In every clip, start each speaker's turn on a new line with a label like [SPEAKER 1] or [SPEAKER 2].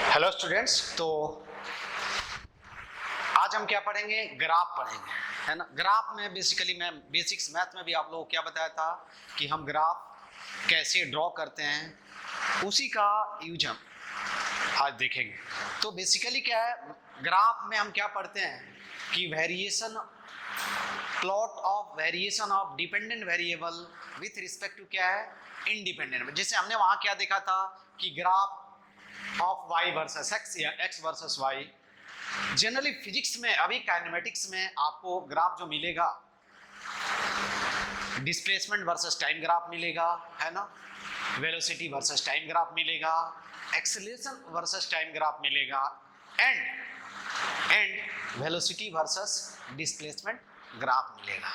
[SPEAKER 1] Hello students, तो आज हम क्या पढ़ेंगे? ग्राफ पढ़ेंगे, है ना। ग्राफ में बेसिकली मैं बेसिक्स मैथ में भी आप लोगों को क्या बताया था कि हम ग्राफ कैसे ड्रॉ करते हैं, उसी का यूज हम आज देखेंगे। तो बेसिकली क्या है, ग्राफ में हम क्या पढ़ते हैं कि plot of variation of dependent variable with respect to क्या है, इंडिपेंडेंट। जैसे हमने वहां क्या देखा था कि graph of y versus x या x versus y। Generally physics में, अभी काइनेमेटिक्स में आपको ग्राफ जो मिलेगा डिस्प्लेसमेंट वर्सेस टाइम ग्राफ मिलेगा, है ना। वेलोसिटी वर्सेस टाइम ग्राफ मिलेगा, एक्सेलरेशन वर्सेस टाइम ग्राफ मिलेगा, and velocity versus displacement graph मिलेगा।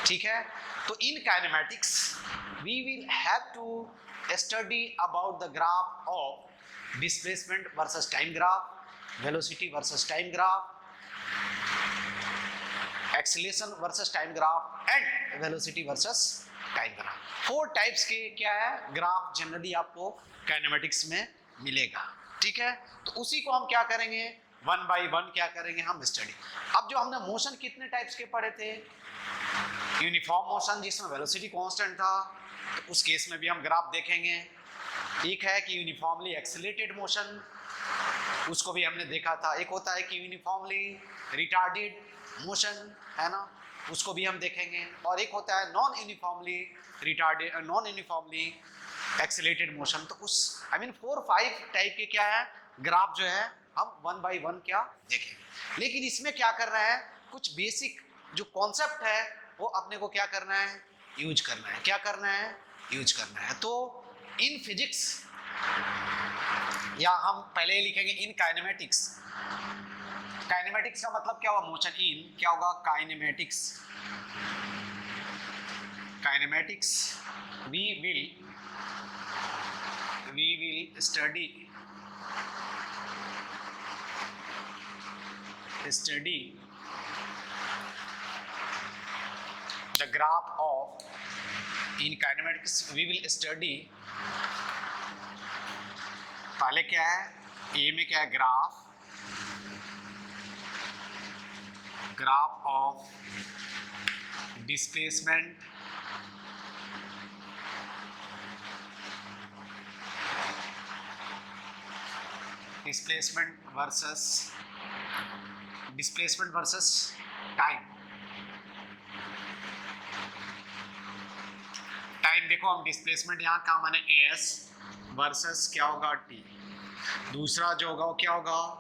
[SPEAKER 1] ठीक है, तो इन kinematics we will have to study about the graph of displacement versus time graph, velocity versus time graph, acceleration versus time graph and velocity versus time graph। 4 types के क्या है graph generally आपको kinematics में मिलेगा। ठीक है, तो उसी को हम क्या करेंगे, वन बाय वन क्या करेंगे हम स्टडी। अब जो हमने मोशन कितने टाइप्स के पढ़े थे, यूनिफॉर्म मोशन जिसमें वेलोसिटी कांस्टेंट था, तो उस केस में भी हम ग्राफ देखेंगे। एक है कि यूनिफॉर्मली एक्सेलरेटेड मोशन, उसको भी हमने देखा था। एक होता है कि यूनिफॉर्मली रिटार्डेड मोशन, है ना, उसको भी हम देखेंगे। और एक होता है नॉन यूनिफॉर्मली एक्सेलरेटेड मोशन। तो उस 4-5 टाइप के क्या है ग्राफ जो है हम वन बाय वन क्या देखेंगे। लेकिन इसमें क्या कर रहे हैं, कुछ बेसिक जो कॉन्सेप्ट है वो अपने को क्या करना है, यूज करना है। क्या करना है, यूज करना है। तो इन फिजिक्स, या हम पहले लिखेंगे इन काइनेमेटिक्स। काइनेमेटिक्स का मतलब क्या हुआ, मोशन। इन क्या होगा, kinematics we will study the graph of, in kinematics we will study, पहले क्या है, ए में क्या है, graph of displacement versus time. देखो हम डिस्प्लेसमेंट यहाँ का माने एस वर्सेस क्या होगा, टी। दूसरा जो होगा वो क्या होगा,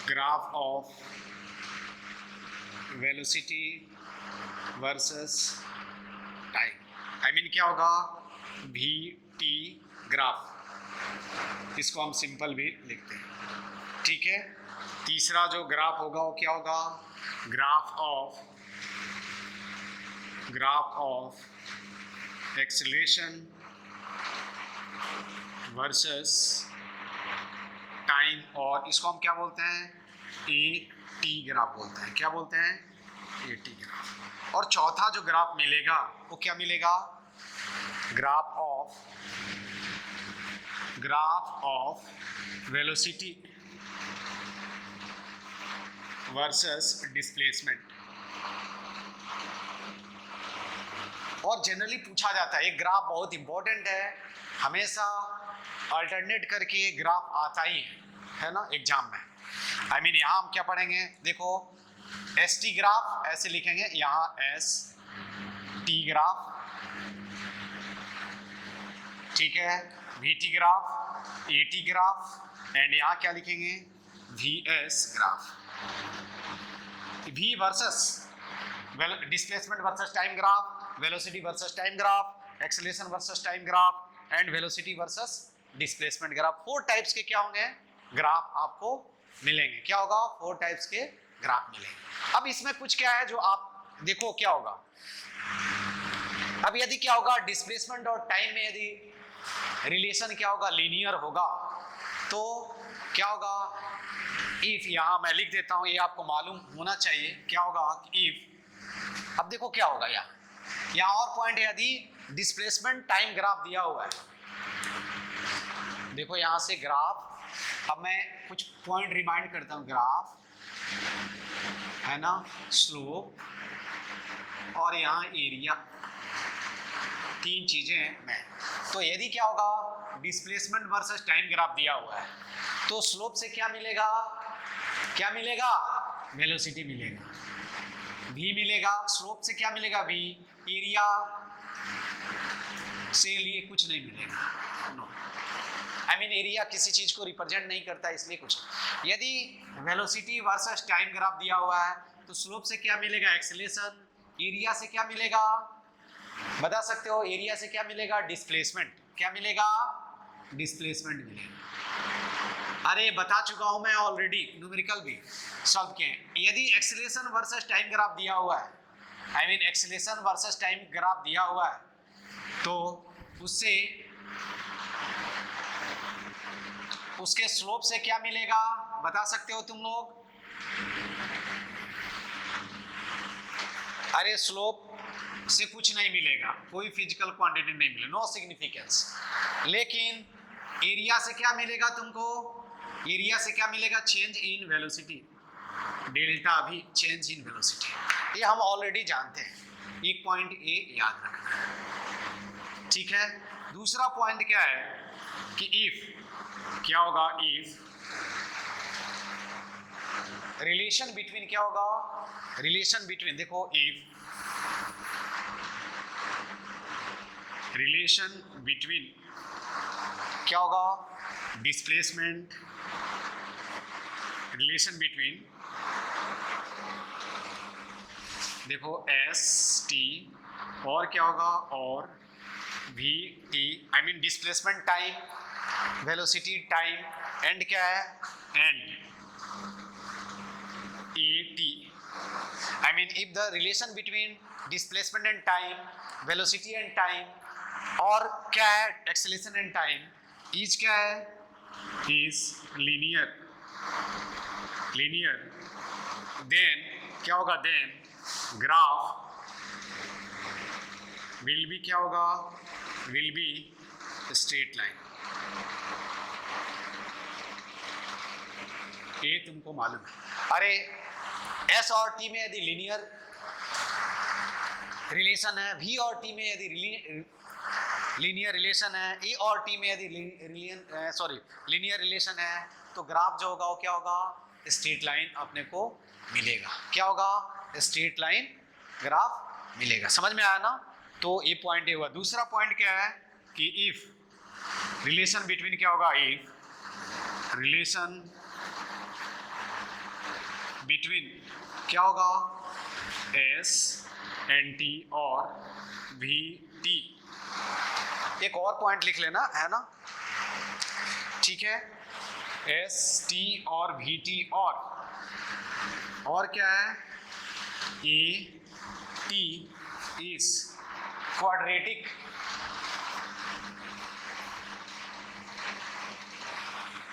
[SPEAKER 1] graph of velocity versus time. क्या होगा, वी टी ग्राफ। इसको हम सिंपल भी लिखते हैं। ठीक है, तीसरा जो ग्राफ होगा वो क्या होगा, graph of acceleration versus time, और इसको हम क्या बोलते हैं, ए टी ग्राफ बोलते हैं। क्या बोलते हैं, ए टी ग्राफ। और चौथा जो ग्राफ मिलेगा वो क्या मिलेगा, graph of velocity versus displacement. और जनरली पूछा जाता है, एक ग्राफ बहुत इंपॉर्टेंट है, हमेशा अल्टरनेट करके ग्राफ आता ही है ना एग्जाम में। यहाँ हम क्या पढ़ेंगे, देखो एस टी ग्राफ ऐसे लिखेंगे, यहाँ एस टी ग्राफ, ठीक है, we T graph, A T graph, and यहाँ क्या लिखेंगे, V S graph. V versus displacement versus time graph, velocity versus time graph, acceleration versus time graph, and velocity versus displacement graph. 4 types के क्या होंगे graph आपको मिलेंगे। क्या होगा, 4 टाइप्स के ग्राफ मिलेंगे। अब इसमें कुछ क्या है जो आप देखो क्या होगा, अब यदि क्या होगा, डिस्प्लेसमेंट और टाइम में यदि रिलेशन क्या होगा, लीनियर होगा, तो क्या होगा, इफ, यहां मैं लिख देता हूं, ये आपको मालूम होना चाहिए। क्या होगा, इफ अब देखो क्या होगा, यहाँ और पॉइंट है, यदि डिस्प्लेसमेंट टाइम ग्राफ दिया हुआ है, देखो यहां से ग्राफ, अब मैं कुछ पॉइंट रिमाइंड करता हूं, ग्राफ है ना, स्लोप और यहाँ एरिया, तीन चीजें हैं मैं। तो यदि क्या होगा, डिस्प्लेसमेंट वर्सेस टाइम ग्राफ दिया हुआ है, तो स्लोप से क्या मिलेगा, क्या मिलेगा, वेलोसिटी मिलेगा, v मिलेगा, स्लोप से क्या मिलेगा, v, एरिया से लिए कुछ नहीं मिलेगा, नो, आई मीन एरिया किसी चीज को रिप्रेजेंट नहीं करता, इसलिए कुछ। यदि वेलोसिटी वर्सेस टाइम ग्राफ दिया हुआ है, तो स्लोप से क्या मिलेगा, एक्सेलरेशन, एरिया से क्या मिलेगा, बता सकते हो, एरिया से क्या मिलेगा, डिस्प्लेसमेंट, क्या मिलेगा, डिस्प्लेसमेंट मिलेगा। अरे बता चुका हूं मैं ऑलरेडी, न्यूमेरिकल भी सॉल्व किए। यदि एक्सेलरेशन वर्सेस टाइम ग्राफ दिया हुआ है, I mean acceleration versus time graph दिया हुआ है, तो उससे उसके स्लोप से क्या मिलेगा, बता सकते हो तुम लोग, अरे स्लोप से कुछ नहीं मिलेगा, कोई फिजिकल क्वांटिटी नहीं मिलेगा, नो सिग्निफिकेंस। लेकिन एरिया से क्या मिलेगा तुमको, एरिया से क्या मिलेगा, चेंज इन वेलोसिटी, डेल्टा भी चेंज इन वेलोसिटी, ये हम ऑलरेडी जानते हैं, एक पॉइंट ए याद रखना है, ठीक है। दूसरा पॉइंट क्या है कि इफ, क्या होगा, इफ रिलेशन बिटवीन, क्या होगा, रिलेशन बिटवीन, देखो इफ रिलेशन बिटवीन, क्या होगा, डिस्प्लेसमेंट, रिलेशन बिटवीन, देखो एस टी और क्या होगा, और V T, I mean displacement time, velocity time, and क्या है, and A T, I mean if the relation between displacement and time, velocity and time, और क्या है, एक्सेलरेशन एंड टाइम, इज क्या है, इज लीनियर, लीनियर, देन क्या होगा, then graph will be, क्या होगा, विल बी स्ट्रेट लाइन। ये तुमको मालूम है। अरे एस और टी में यदि लीनियर रिलेशन है, वी और टी में यदि लीनियर रिलेशन है, ए और टी में यदि लीनियर रिलेशन है, तो ग्राफ जो होगा वो क्या होगा, स्ट्रेट लाइन अपने को मिलेगा, क्या होगा, स्ट्रेट लाइन ग्राफ मिलेगा। समझ में आया ना, तो ये पॉइंट ये हुआ। दूसरा पॉइंट क्या है कि इफ रिलेशन बिटवीन, क्या होगा, इफ रिलेशन बिटवीन, क्या होगा, एस एन टी और वी टी। एक और पॉइंट लिख लेना, है ना, ठीक है, एस टी और वी टी, और क्या है, A T is quadratic,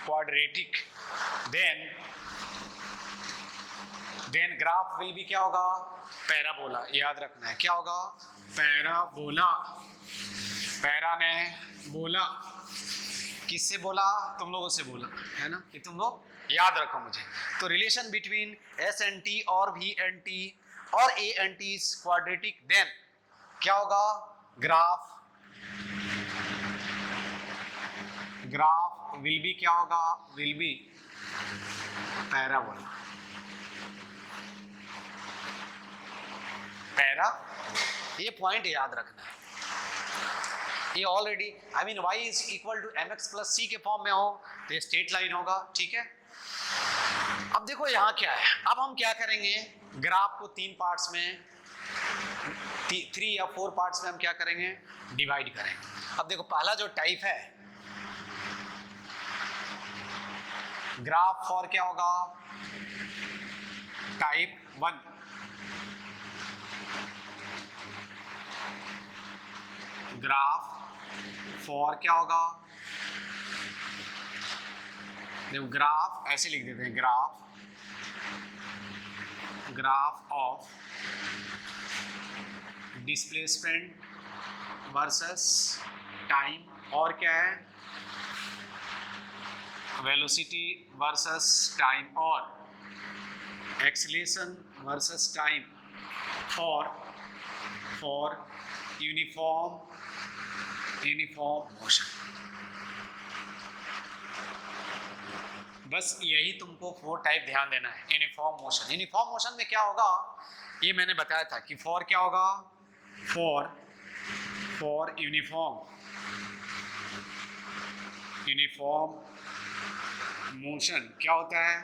[SPEAKER 1] quadratic, then graph will भी, क्या होगा, पैराबोला, याद रखना है, क्या होगा, पैराबोला, पैरा ने बोला, किससे बोला, तुम लोगों से बोला, है ना, कि तुम लोग याद रखो मुझे। तो relation between S N T और वी एन टी और A and T is quadratic, then क्या होगा, ग्राफ विल बी, क्या होगा, विल बी पैराबोला, पैरा, ये पॉइंट याद रखना है, ये already, I mean y is equal to mx plus c के फॉर्म में हो तो ये स्ट्रेट लाइन होगा, ठीक है। अब देखो यहाँ क्या है, अब हम क्या करेंगे, ग्राफ को 3 पार्ट्स में, 3 या 4 पार्ट्स में हम क्या करेंगे, डिवाइड करेंगे। अब देखो पहला जो टाइप है, ग्राफ फॉर, क्या होगा, टाइप 1, ग्राफ फॉर, क्या होगा, देखो ग्राफ ऐसे लिख देते हैं, graph of displacement versus time, और क्या है वेलोसिटी वर्सेस टाइम, और acceleration versus time for uniform motion. बस यही तुमको 4 टाइप ध्यान देना है। यूनिफॉर्म मोशन में क्या होगा ये मैंने बताया था कि फॉर क्या होगा, फॉर यूनिफॉर्म मोशन क्या होता है,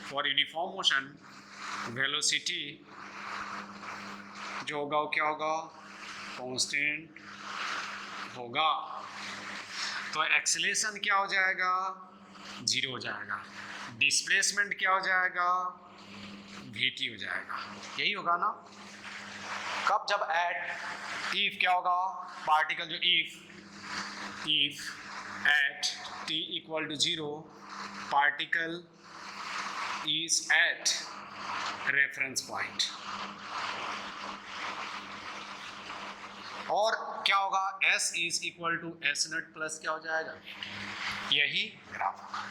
[SPEAKER 1] फॉर यूनिफॉर्म मोशन वेलोसिटी जो होगा वो क्या होगा, कांस्टेंट होगा। तो एक्सीलरेशन क्या हो जाएगा, 0 हो जाएगा। डिस्प्लेसमेंट क्या हो जाएगा, vt हो जाएगा। यही होगा ना। कब, जब इफ क्या होगा, पार्टिकल जो if at t equal to 0 particle is at reference point. और क्या होगा, s is equal to S naught plus क्या हो जाएगा, यही ग्राफ होगा।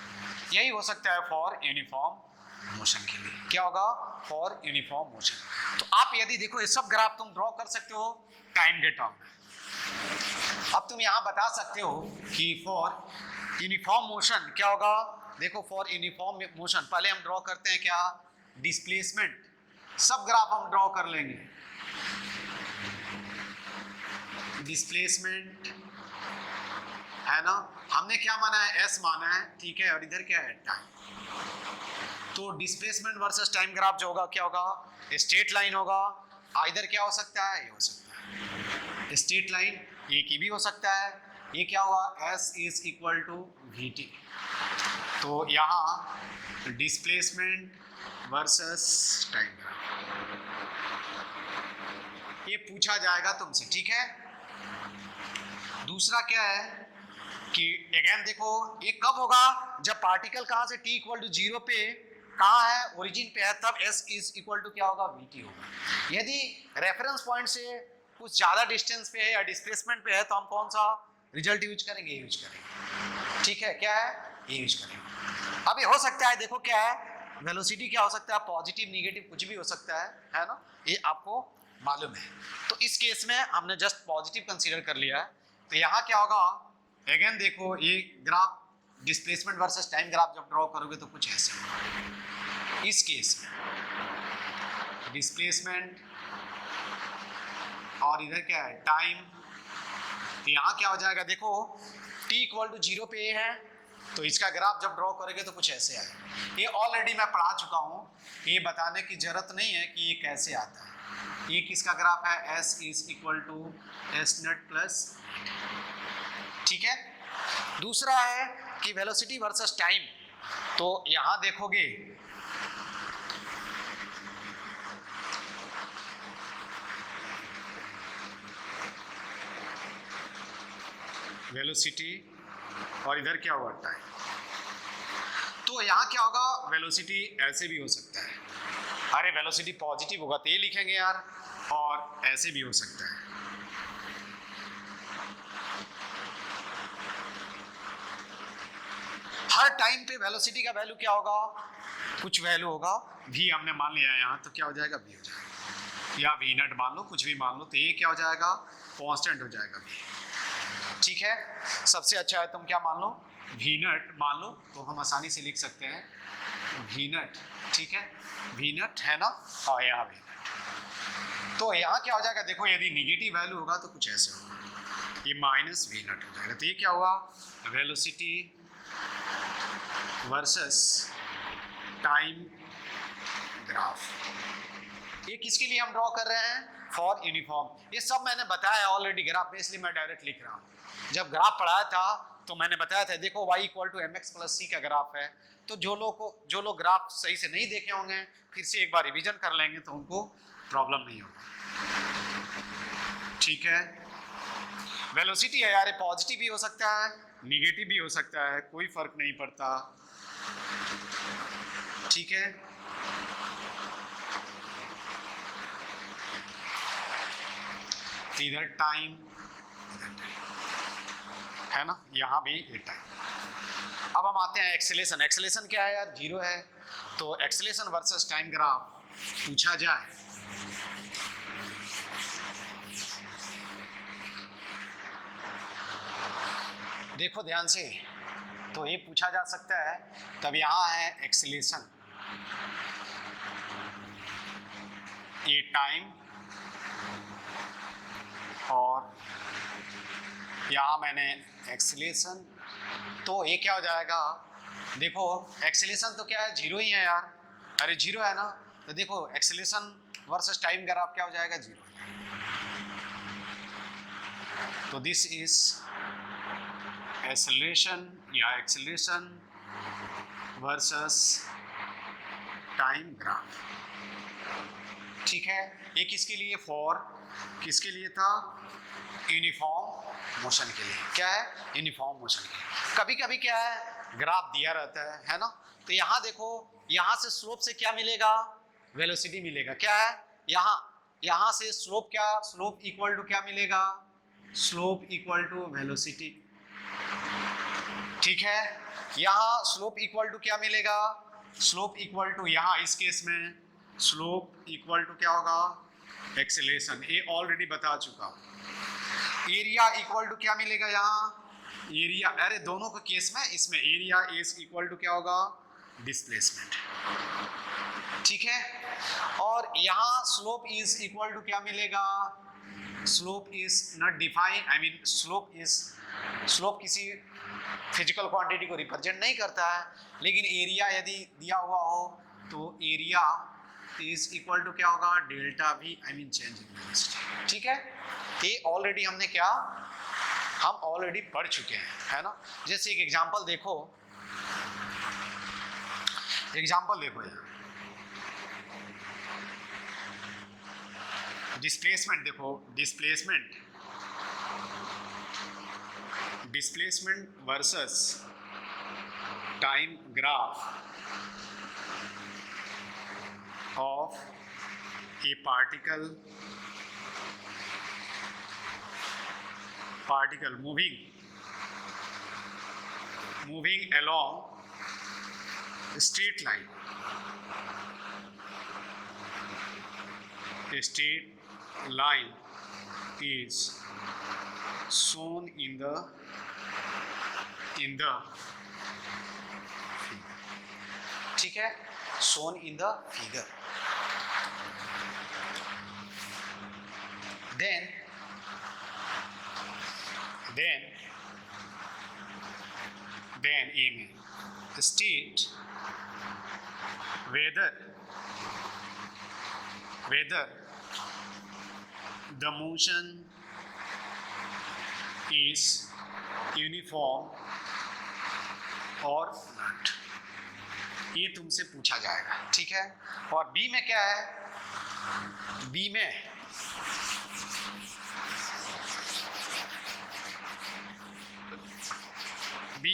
[SPEAKER 1] यही हो सकता है फॉर यूनिफॉर्म मोशन के लिए। क्या होगा, फॉर यूनिफॉर्म मोशन। तो आप यदि देखो ये सब ग्राफ तुम ड्रॉ कर सकते हो टाइम के टर्म में। अब तुम यहां बता सकते हो कि फॉर यूनिफॉर्म मोशन क्या होगा। देखो फॉर यूनिफॉर्म मोशन पहले हम ड्रॉ करते हैं क्या, डिस्प्लेसमेंट। सब ग्राफ हम ड्रॉ कर लेंगे, डिस्प्लेसमेंट है ना, हमने क्या माना है, s माना है, ठीक है, और इधर क्या है, टाइम। तो डिस्प्लेसमेंट वर्सेस टाइम ग्राफ जो होगा क्या होगा, स्ट्रेट लाइन होगा। इधर क्या हो सकता है, ये हो सकता है स्ट्रेट लाइन, ये की भी हो सकता है। ये क्या हुआ, s is equal to vt। तो यहाँ डिस्प्लेसमेंट वर्सेस टाइम ग्राफ ये पूछा जाएगा तुमसे, ठीक है। दूसरा क्या है कि अगेन देखो ये कब होगा, जब पार्टिकल कहां से t इक्वल टू 0 पे कहां है, ओरिजिन पे है, तब s इज इक्वल टू क्या होगा, vt होगा। यदि रेफरेंस पॉइंट से कुछ ज्यादा डिस्टेंस पे है या डिस्प्लेसमेंट पे है तो हम कौन सा रिजल्ट यूज करेंगे, यूज करेंगे, ठीक है, क्या है, ये यूज करेंगे। अब ये हो सकता है, देखो क्या है, वेलोसिटी क्या हो सकता है, पॉजिटिव नेगेटिव कुछ भी हो सकता है ना, ये आपको मालूम है। तो इस केस में हमने जस्ट पॉजिटिव कंसीडर कर लिया है। तो यहाँ क्या होगा, अगेन देखो ये graph displacement versus time graph जब ड्रॉ करोगे तो कुछ ऐसे होगा। इस केस में डिस्प्लेसमेंट और इधर क्या है, टाइम। तो यहाँ क्या हो जाएगा, देखो t इक्वल टू 0 पे है, तो इसका ग्राफ जब ड्रॉ करोगे तो कुछ ऐसे आएगा। ये ऑलरेडी मैं पढ़ा चुका हूँ, ये बताने की जरूरत नहीं है कि ये कैसे आता है। ये किसका ग्राफ है, s is equal to S naught plus, ठीक है। दूसरा है कि वेलोसिटी वर्सेस टाइम। तो यहां देखोगे वेलोसिटी और इधर क्या हुआ, टाइम। तो यहां क्या होगा, वेलोसिटी ऐसे भी हो सकता है, अरे वेलोसिटी पॉजिटिव होगा तो ये लिखेंगे यार, और ऐसे भी हो सकता है। हर टाइम पे वेलोसिटी का वैल्यू क्या होगा, कुछ वैल्यू होगा, v हमने मान लिया है यहाँ, तो क्या हो जाएगा, v हो जाएगा, या v नट मान लो, कुछ भी मान लो, तो ये क्या हो जाएगा, कांस्टेंट हो जाएगा v, ठीक है। सबसे अच्छा है तुम क्या मान लो, v नट मान लो, तो हम आसानी से लिख सकते हैं v नट, ठीक है, v नट है ना, और यहाँ v नट। तो यहाँ क्या हो जाएगा, देखो यदि निगेटिव वैल्यू होगा तो कुछ ऐसे होगा, ये माइनस v नट हो जाएगा। तो ये क्या हुआ, वेलोसिटी वर्सेस टाइम ग्राफ। ये किसके लिए हम ड्रॉ कर रहे हैं, फॉर यूनिफॉर्म। ये सब मैंने बताया ऑलरेडी ग्राफ में, इसलिए मैं डायरेक्ट लिख रहा हूँ। जब ग्राफ पढ़ाया था तो मैंने बताया था, देखो y equal to mx plus c का ग्राफ है। तो जो लोग ग्राफ सही से नहीं देखे होंगे, फिर से एक बार रिवीजन कर लेंगे तो उनको प्रॉब्लम नहीं होगा, ठीक है। वेलोसिटी है यार, पॉजिटिव भी हो सकता है, निगेटिव भी हो सकता है, कोई फर्क नहीं पड़ता, ठीक है। इधर टाइम है ना, यहाँ भी ये टाइम। अब हम आते हैं एक्सेलेरेशन। एक्सेलेरेशन क्या है यार, 0 है। तो एक्सेलेरेशन वर्सेस टाइम ग्राफ पूछा जाए, देखो ध्यान से, तो ये पूछा जा सकता है। तब यहाँ है एक्सेलेरेशन, ये टाइम, और यहाँ मैंने एक्सेलेरेशन, तो ये क्या हो जाएगा, देखो एक्सेलेरेशन तो क्या है, 0 ही है यार, अरे 0 है ना, तो देखो एक्सेलेरेशन वर्सेस टाइम ग्राफ क्या हो जाएगा, 0। तो दिस इज एक्सेलरेशन या एक्सेलरेशन वर्सेस टाइम ग्राफ, ठीक है। ये किसके लिए, फॉर किसके लिए था, यूनिफॉर्म मोशन के लिए। क्या है, यूनिफॉर्म मोशन के लिए। कभी कभी क्या है, ग्राफ दिया रहता है ना, तो यहाँ देखो, यहाँ से स्लोप से क्या मिलेगा, वेलोसिटी मिलेगा। क्या है, यहाँ से स्लोप, क्या स्लोप इक्वल टू क्या मिलेगा, स्लोप इक्वल टू वेलोसिटी, ठीक है। यहाँ स्लोप इक्वल टू क्या मिलेगा, स्लोप इक्वल टू, यहाँ इस केस में स्लोप इक्वल टू क्या होगा, एक्सेलरेशन, ये ऑलरेडी बता चुका हूं। एरिया इक्वल टू क्या मिलेगा, यहाँ एरिया, अरे दोनों के केस में, इसमें एरिया इज इक्वल टू क्या होगा, डिस्प्लेसमेंट, ठीक है। और यहाँ स्लोप इज इक्वल टू क्या मिलेगा, slope is not defined, I mean slope किसी फिजिकल क्वांटिटी को रिप्रेजेंट नहीं करता है, लेकिन एरिया यदि दिया हुआ हो तो एरिया इज इक्वल टू क्या होगा, डेल्टा भी, I mean change in velocity, ठीक है। ये ऑलरेडी हमने क्या, हम ऑलरेडी पढ़ चुके हैं, है ना। जैसे एक एग्जांपल देखो, यार डिस्प्लेसमेंट देखो, displacement versus time graph of a particle moving along a straight line, a straight line is shown in the figure, ठीक है, shown in the figure. Then aim state whether the motion is uniform or not, ये तुमसे पूछा जाएगा, ठीक है। और B में क्या है, बी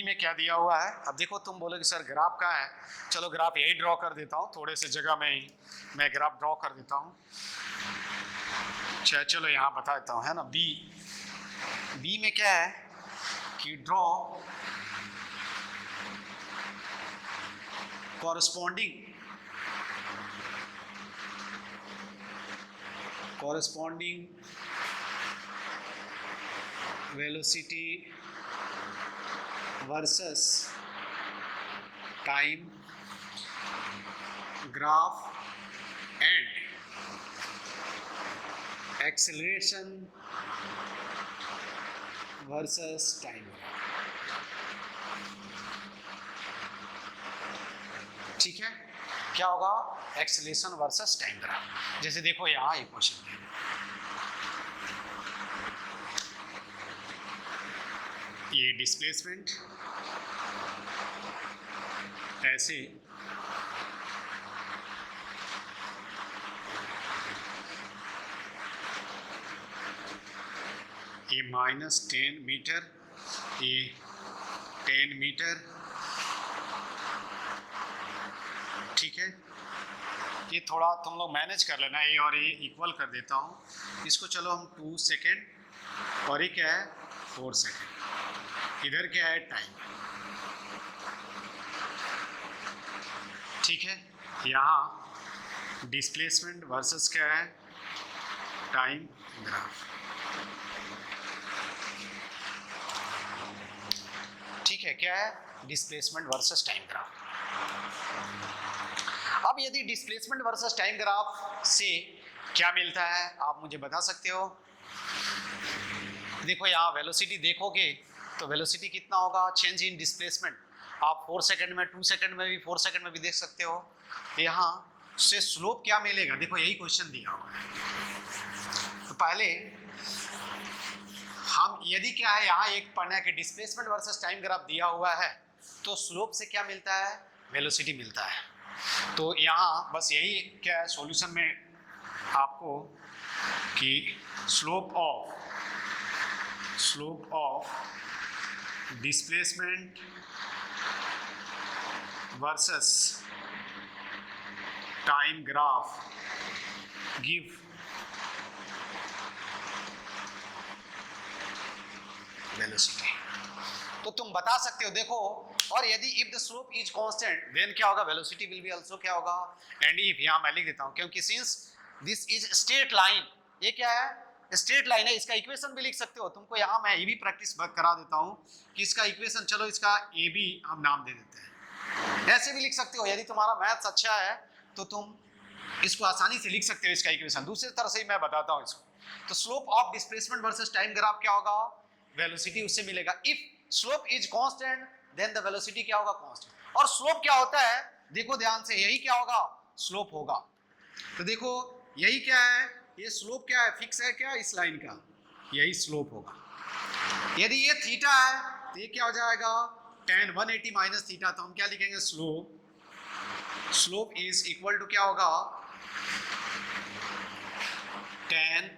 [SPEAKER 1] में क्या दिया हुआ है। अब देखो, तुम बोलोगे सर ग्राफ कहाँ है, चलो ग्राफ यही ड्रॉ कर देता हूँ, थोड़े से जगह में ही मैं ग्राफ ड्रॉ कर देता हूँ। चलो यहाँ बता देता हूँ, है ना। बी में क्या है कि draw corresponding velocity versus time graph and acceleration versus time graph, ठीक है। क्या होगा, एक्सेलरेशन वर्सेस टाइम ग्राफ। जैसे देखो यहाँ एक क्वेश्चन है, ये डिस्प्लेसमेंट ऐसे ये -10 मीटर, ये 10 मीटर, ठीक है। ये थोड़ा तुम लोग मैनेज कर लेना, ए और ए इक्वल कर देता हूँ इसको। चलो हम 2 सेकेंड और ये क्या है 4 सेकेंड, इधर क्या है टाइम, ठीक है। यहाँ डिस्प्लेसमेंट वर्सेस क्या है टाइम ग्राफ, ठीक है, क्या है डिस्प्लेसमेंट वर्सेस टाइम ग्राफ। अब यदि डिस्प्लेसमेंट वर्सेस टाइम ग्राफ से क्या मिलता है आप मुझे बता सकते हो। देखो यहाँ वेलोसिटी देखोगे तो वेलोसिटी कितना होगा, चेंज इन डिस्प्लेसमेंट आप 4 सेकंड में, 2 सेकंड में भी, 4 सेकंड में भी देख सकते हो। यहाँ से स्लोप क्या मिलेगा, देखो यही क्वेश्चन दिया हुआ है। तो पहले हम यदि क्या है यहाँ एक पढ़ना है कि डिस्प्लेसमेंट वर्सेस टाइम ग्राफ दिया हुआ है तो स्लोप से क्या मिलता है, वेलोसिटी मिलता है। तो यहाँ बस यही क्या है सॉल्यूशन में आपको कि slope of displacement versus time graph give velocity. तो तुम बता सकते हो देखो, और यदि if the slope is constant then क्या होगा, वेलोसिटी विल बी आल्सो क्या होगा, एंड इफ, यहाँ मैं लिख देता हूँ क्योंकि since this is straight line, ये क्या है स्ट्रेट लाइन है, इसका इक्वेशन भी लिख सकते हो। तुमको यहाँ मैं ये भी प्रैक्टिस करा देता हूँ कि इसका इक्वेशन, चलो इसका ए बी हम नाम दे देते हैं, ऐसे भी लिख सकते हो। यदि तुम्हारा मैथ्स अच्छा है तो तुम इसको आसानी से लिख सकते हो इसका इक्वेशन। दूसरी तरह से मैं बताता हूँ इसको, तो slope of displacement versus time graph क्या होगा, वेलोसिटी उससे मिलेगा। If slope is constant then the velocity क्या होगा, कांस्टेंट। और स्लोप क्या होता है देखो ध्यान से, यही क्या होगा स्लोप होगा। तो देखो यही क्या है, ये स्लोप क्या है, फिक्स है क्या इस लाइन का, यही स्लोप होगा। यदि ये थीटा है तो ये क्या हो जाएगा tan 180 माइनस थीटा, तो हम क्या लिखेंगे स्लोप इज इक्वल टू क्या होगा tan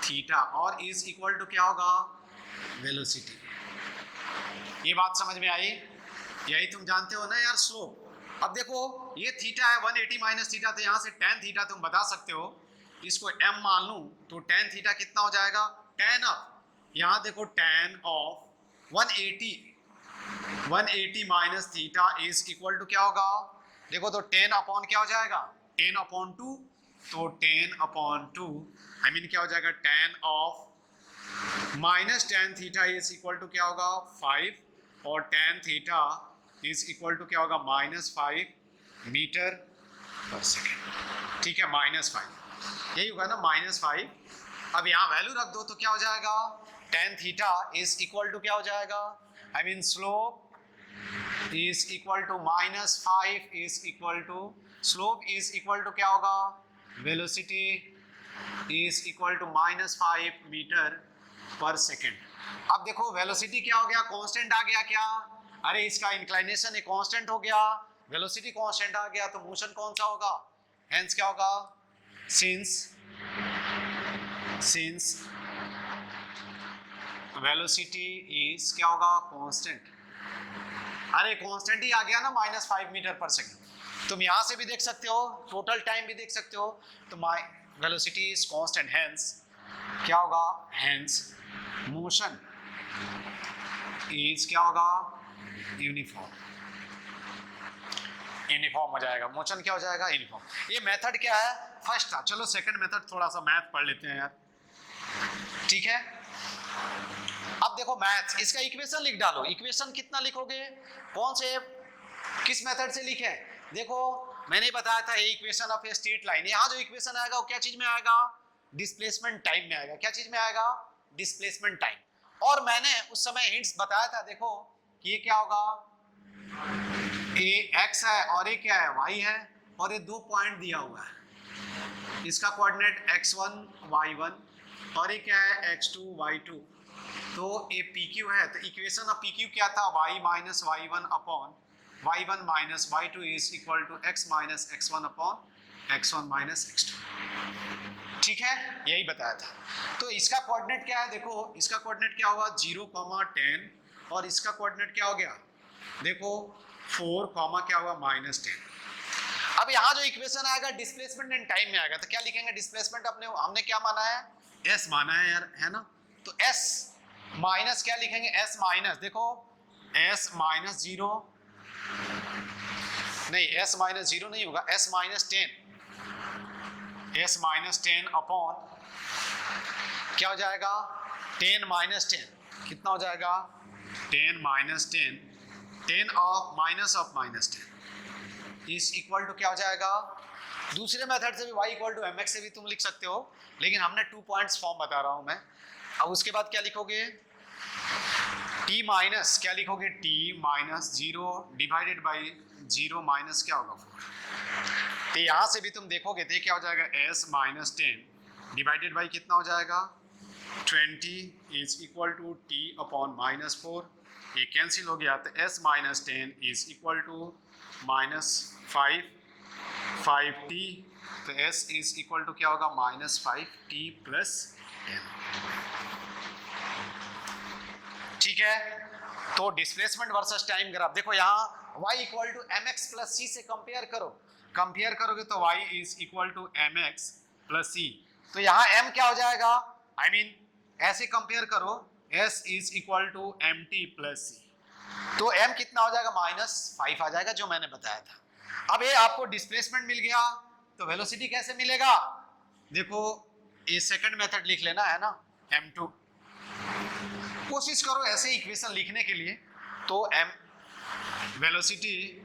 [SPEAKER 1] थीटा, और इज इक्वल टू क्या होगा वेलोसिटी। ये बात समझ में आई, यही तुम जानते हो ना यार स्लोप। अब देखो ये थीटा है 180 माइनस थीटा, तो यहाँ से tan थीटा तुम बता सकते हो, इसको m मान लूं तो tan थीटा कितना हो जाएगा, tan ऑफ, यहाँ देखो tan of 180 minus theta is equal to क्या होगा, देखो तो 10 अपॉन क्या हो जाएगा 10 अपॉन 2, तो 10 अपॉन 2 आई मीन क्या हो जाएगा tan of minus tan theta is equal to क्या होगा 5, और tan theta is equal to क्या होगा -5 मीटर पर सेकेंड, ठीक है -5, यही होगा ना -5। अब यहाँ वैल्यू रख दो तो क्या हो जाएगा tan theta is equal to क्या हो जाएगा, I mean slope is equal to -5 is equal to, slope is equal to क्या होगा velocity is equal to -5 metre पर सेकेंड। अब देखो वेलोसिटी क्या हो गया, कांस्टेंट आ गया क्या, अरे इसका इंक्लाइनेशन एक कांस्टेंट हो गया, वेलोसिटी कांस्टेंट आ गया, तो मोशन कौन सा होगा, हेंस क्या होगा, सिंस वेलोसिटी इज क्या होगा कांस्टेंट, अरे कांस्टेंट ही आ गया ना -5 मीटर पर सेकेंड। तुम यहां से भी देख सकते हो, टोटल टाइम भी देख सकते हो, तो वेलोसिटी इज कांस्टेंट, हेंस क्या होगा, हेंस मोशन इज क्या होगा यूनिफॉर्म हो जाएगा, मोशन क्या हो जाएगा यूनिफॉर्म। ये मेथड क्या है फर्स्ट था, चलो सेकंड मेथड थोड़ा सा मैथ पढ़ लेते हैं यार, ठीक है। अब देखो मैथ, इसका इक्वेशन लिख डालो, इक्वेशन कितना लिखोगे, कौन से किस मेथड से लिखे, देखो मैंने बताया था ये equation of a straight line, यहाँ जो इक्वेशन आएगा वो क्या चीज में आएगा, डिस्प्लेसमेंट टाइम में आएगा, क्या चीज में आएगा डिस्प्लेसमेंट टाइम। और मैंने उस समय हिंट्स बताया था, देखो कि ये क्या होगा, ये x है और ये क्या है y है, और ये 2 पॉइंट दिया हुआ है, इसका कोऑर्डिनेट x1 y1 और ये क्या है x2 y2, तो ये PQ है। तो इक्वेशन ऑफ PQ क्या था, y minus y1 upon y1 minus y2 is equal to x minus x1 upon x1 minus x2, ठीक है, यही बताया था। तो इसका कोऑर्डिनेट क्या है, देखो इसका कोऑर्डिनेट क्या होगा 0, 10, और इसका कोऑर्डिनेट क्या हो गया देखो 4, क्या होगा -10। अब यहाँ जो इक्वेशन आएगा डिस्प्लेसमेंट इन टाइम में आएगा, तो क्या लिखेंगे? डिस्प्लेसमेंट हमने क्या माना है? s माना है यार, है ना? तो s माइनस क्या लिखेंगे? s माइनस, देखो s माइनस 0 नहीं, s माइनस 0 नहीं होगा, s minus 10, s minus 10 upon क्या हो जाएगा? 10 माइनस 10 कितना हो जाएगा? 10 minus 10, 10 of minus 10 is equal to क्या हो जाएगा? दूसरे मेथड से भी y इक्वल टू mx से भी तुम लिख सकते हो, लेकिन हमने 2 पॉइंट्स फॉर्म बता रहा हूं मैं। अब उसके बाद क्या लिखोगे? t माइनस क्या लिखोगे? t minus 0 divided by 0 minus क्या होगा? 4। तो यहां से भी तुम देखोगे तो क्या हो जाएगा? s माइनस 10 डिवाइडेड बाई कितना हो जाएगा? 20 is equal to t upon minus 4। ये कैंसिल हो गया, तो s minus 10 is equal to minus 5t, तो s इज इक्वल टू क्या होगा? Minus 5t plus 10। ठीक है, तो डिस्प्लेसमेंट वर्सेस टाइम ग्राफ देखो, यहाँ y equal to mx plus c से कंपेयर करो, कंपेयर करोगे तो y is equal to mx plus c, तो यहाँ m क्या हो जाएगा? I mean, ऐसे कंपेयर करो, s is equal to mt plus c, तो m कितना हो जाएगा? माइनस 5 आ जाएगा, जो मैंने बताया था। अब ये आपको डिस्प्लेसमेंट मिल गया, तो वेलोसिटी कैसे मिलेगा? देखो ये सेकंड मेथड लिख लेना, है ना, m2। कोशिश करो ऐसे इक्वेशन लिखने के लिए, तो वेलोसिटी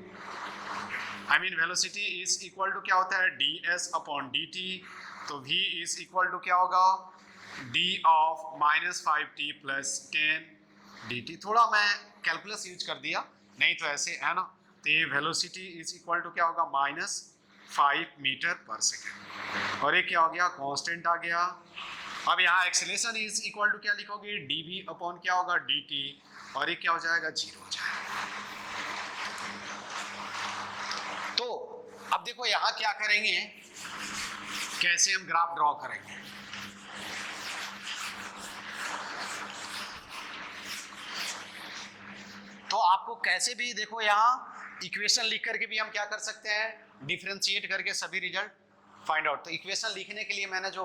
[SPEAKER 1] इज इक्वल टू क्या होता है? ds अपॉन dt, तो v इज इक्वल टू क्या होगा? d of minus 5t plus 10 dt। थोड़ा मैं कैलकुलस यूज कर दिया, नहीं तो ऐसे, है ना। तो ये वेलोसिटी इज इक्वल टू क्या होगा? माइनस 5 मीटर पर सेकेंड, और ये क्या हो गया? कांस्टेंट आ गया। अब यहाँ एक्सेलरेशन इज इक्वल टू क्या लिखोगे? dv अपॉन क्या होगा? dt, और ये क्या हो जाएगा? 0 हो जाएगा। तो अब देखो यहाँ क्या करेंगे, कैसे हम ग्राफ ड्रॉ करेंगे। तो आपको कैसे भी देखो, यहाँ इक्वेशन लिख करके भी हम क्या कर सकते हैं? डिफरेंशिएट करके सभी रिजल्ट फाइंड आउट। तो इक्वेशन लिखने के लिए मैंने जो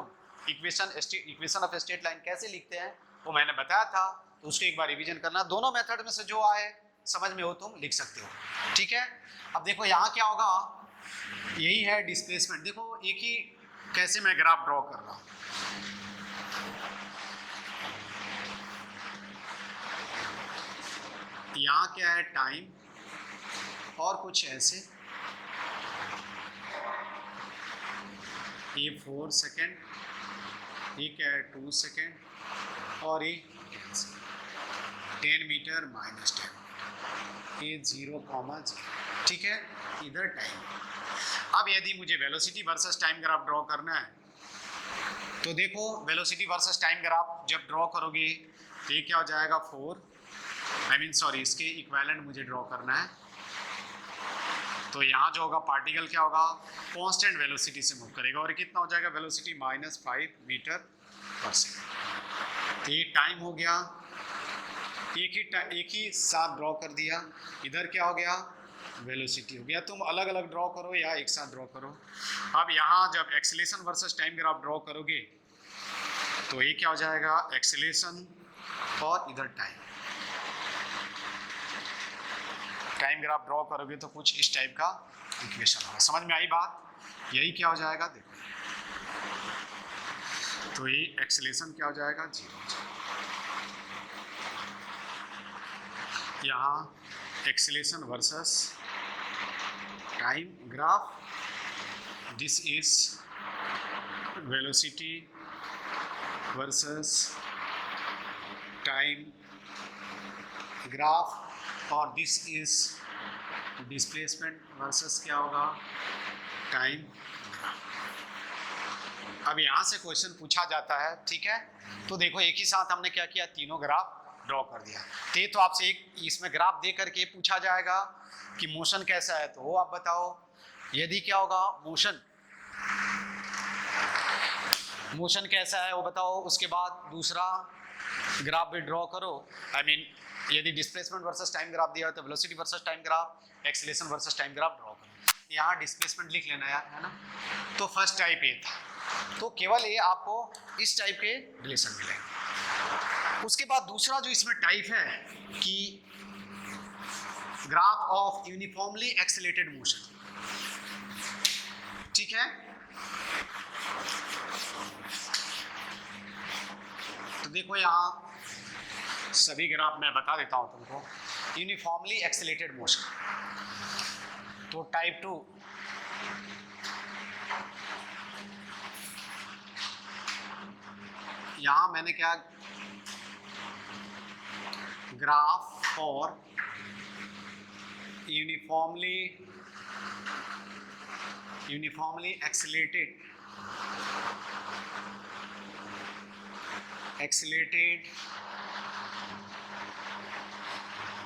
[SPEAKER 1] इक्वेशन ऑफ स्ट्रेट लाइन कैसे लिखते हैं वो मैंने बताया था, तो उसको एक बार रिवीजन करना। दोनों मेथड में से जो आए समझ में हो तुम लिख सकते हो, ठीक है। अब देखो यहाँ क्या होगा, यही है डिस्प्लेसमेंट। देखो एक ही कैसे मैं ग्राफ ड्रॉ कर रहा हूँ, यहाँ क्या है? टाइम, और कुछ ऐसे, ये 4 सेकेंड, ये क्या है? 2 सेकेंड, और ये 10 मीटर माइनस 10, ये 0,0, ठीक है। इधर टाइम। अब यदि मुझे velocity versus time graph draw करना है, तो देखो वेलोसिटी वर्सेस टाइम ग्राफ जब ड्रॉ करोगे तो ये क्या हो जाएगा? 4, इसके इक्विवेलेंट मुझे ड्रॉ करना है। तो यहाँ जो होगा पार्टिकल क्या होगा? कांस्टेंट वेलोसिटी से मूव करेगा, और कितना हो जाएगा? वेलोसिटी माइनस 5 मीटर पर सेकेंड। तो ये टाइम हो गया, एक ही साथ ड्रॉ कर दिया। इधर क्या हो गया? वेलोसिटी हो गया। तुम अलग अलग ड्रॉ करो या एक साथ ड्रॉ करो। अब यहाँ जब acceleration versus time graph draw करोगे तो ये क्या हो जाएगा? एक्सेलरेशन, और इधर टाइम ग्राफ ड्रॉ करोगे तो कुछ इस टाइप का इक्वेशन होगा। समझ में आई बात? यही क्या हो जाएगा? देखो, तो ये एक्सेलरेशन क्या हो जाएगा? 0 हो जाएगा। यहाँ acceleration versus time graph, this is velocity versus time graph, और दिस इज डिस्प्लेसमेंट वर्सेस क्या होगा? टाइम। अब यहाँ से क्वेश्चन पूछा जाता है, ठीक है। तो देखो एक ही साथ हमने क्या किया? तीनों ग्राफ ड्रॉ कर दिया। तो आपसे एक इसमें ग्राफ दे करके पूछा जाएगा कि मोशन कैसा है, तो वो आप बताओ। यदि क्या होगा? मोशन कैसा है वो बताओ। उसके बाद दूसरा ग्राफ भी ड्रॉ करो। यदि डिस्प्लेसमेंट वर्सेस टाइम ग्राफ दिया हो तो velocity versus time graph, acceleration versus time graph draw करो। यहाँ डिस्प्लेसमेंट लिख लेना यार, है ना। तो फर्स्ट टाइप ये था, तो केवल ये आपको इस टाइप के रिलेशन मिलेंगे। उसके बाद दूसरा जो इसमें टाइप है कि graph of uniformly accelerated motion, ठीक है। तो देखो यहाँ सभी ग्राफ मैं बता देता हूं तुमको। यूनिफॉर्मली एक्सेलरेटेड मोशन, तो टाइप 2 यहां मैंने क्या, graph for uniformly accelerated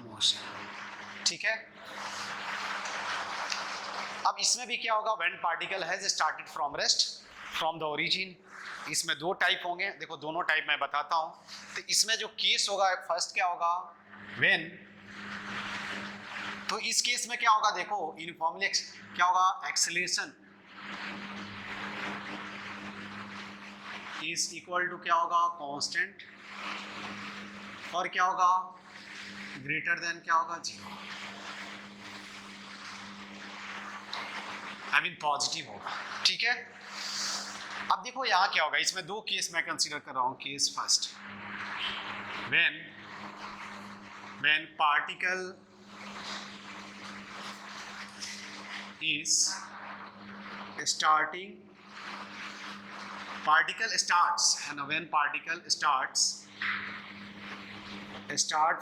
[SPEAKER 1] motion, ठीक है। अब इसमें भी क्या होगा, when particle has started from rest from the origin, इसमें दो टाइप होंगे। देखो दोनों टाइप मैं बताता हूं। तो इसमें जो केस होगा, फर्स्ट क्या होगा, व्हेन, तो इस केस में क्या होगा, देखो यूनिफॉर्मली क्या होगा, एक्सेलरेशन इज इक्वल टू क्या होगा, कांस्टेंट, और क्या होगा, ग्रेटर देन क्या होगा, 0, आई मीन पॉजिटिव होगा, ठीक है। अब देखो यहाँ क्या होगा, इसमें दो केस मैं कंसीडर कर रहा हूँ। Case first, when particle is starting, particle starts, and when particle start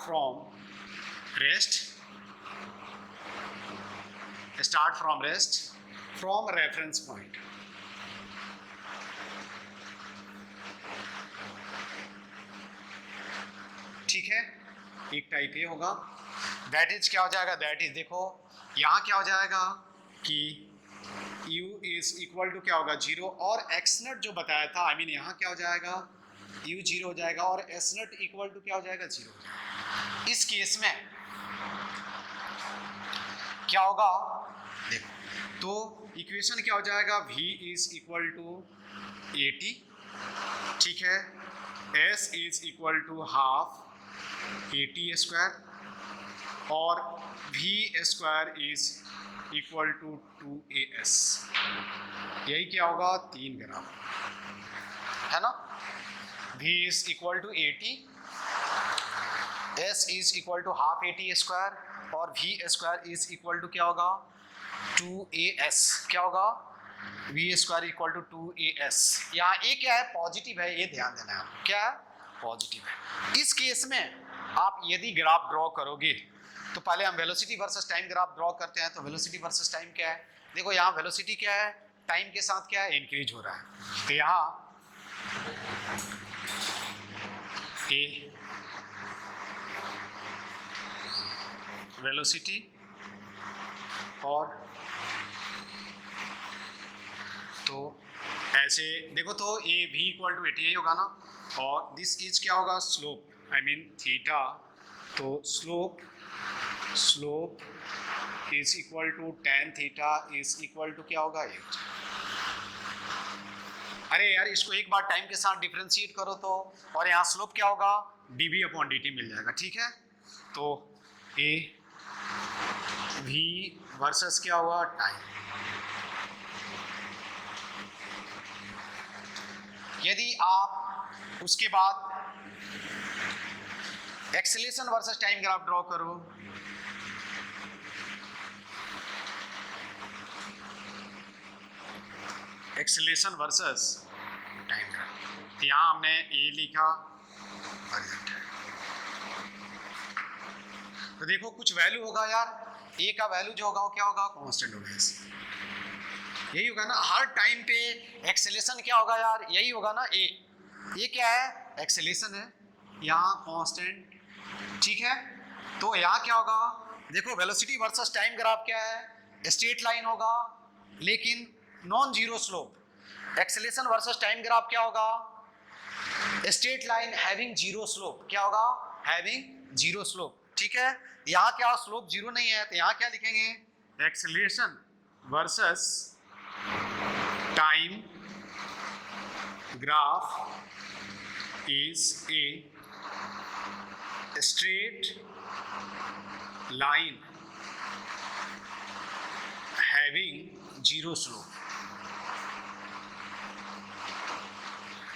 [SPEAKER 1] from rest from reference point, ठीक है। एक टाइप ये होगा, दैट इज क्या हो जाएगा, दैट इज देखो यहाँ क्या हो जाएगा कि u इज इक्वल टू क्या होगा, 0, और x नट जो बताया था, आई मीन यहाँ क्या हो जाएगा, u 0 हो जाएगा, और s नट इक्वल टू क्या हो जाएगा, 0 हो जाएगा। इस केस में क्या होगा, देखो तो इक्वेशन क्या हो जाएगा, v इज इक्वल टू 80, ठीक है, s is equal to half 80 square, और v square is equal to 2as, यही क्या होगा, 3 ग्राम, है ना। v is equal to 80, s is equal to half 80 square, और v square is equal to क्या होगा, 2as, क्या होगा, v square equal to 2as। यहाँ ए क्या है, पॉजिटिव है, ये ध्यान देना है, क्या है, पॉजिटिव है। इस केस में आप यदि ग्राफ ड्रॉ करोगे, तो पहले हम velocity versus time graph draw करते हैं। तो वेलोसिटी वर्सेस टाइम क्या है, देखो यहाँ वेलोसिटी क्या है, टाइम के साथ क्या है, इंक्रीज हो रहा है। तो यहाँ ए वेलोसिटी और तो ऐसे देखो, तो ए भी इक्वल टू 80 यही होगा ना, और दिस इज क्या होगा, स्लोप, आई मीन थीटा, तो slope is equal to tan theta is equal to क्या होगा, 8। अरे यार इसको एक बार टाइम के साथ डिफरेंशिएट करो तो, और यहाँ स्लोप क्या होगा, dv/dt मिल जाएगा, ठीक है। तो ए v वर्सेस क्या हुआ, टाइम। यदि आप उसके बाद acceleration versus time graph draw करो, एक्सेलरेशन वर्सेस टाइम ग्राफ, यहाँ हमने ए लिखा, तो देखो कुछ वैल्यू होगा यार, ए का वैल्यू जो होगा वो क्या होगा, कांस्टेंट होगा, यही होगा ना। हर टाइम पे एक्सेलरेशन क्या होगा यार, यही होगा ना, ए क्या है, एक्सेलरेशन है, यहाँ कांस्टेंट, ठीक है। तो यहाँ क्या होगा, देखो वेलोसिटी वर्सेस टाइम ग्राफ क्या है, स्ट्रेट लाइन होगा लेकिन non zero slope. Acceleration versus time graph क्या होगा, straight line having zero slope, क्या होगा, हैविंग जीरो स्लोप, ठीक है। यहाँ क्या स्लोप जीरो नहीं है, तो यहाँ क्या लिखेंगे, acceleration versus time graph is a straight line having zero slope.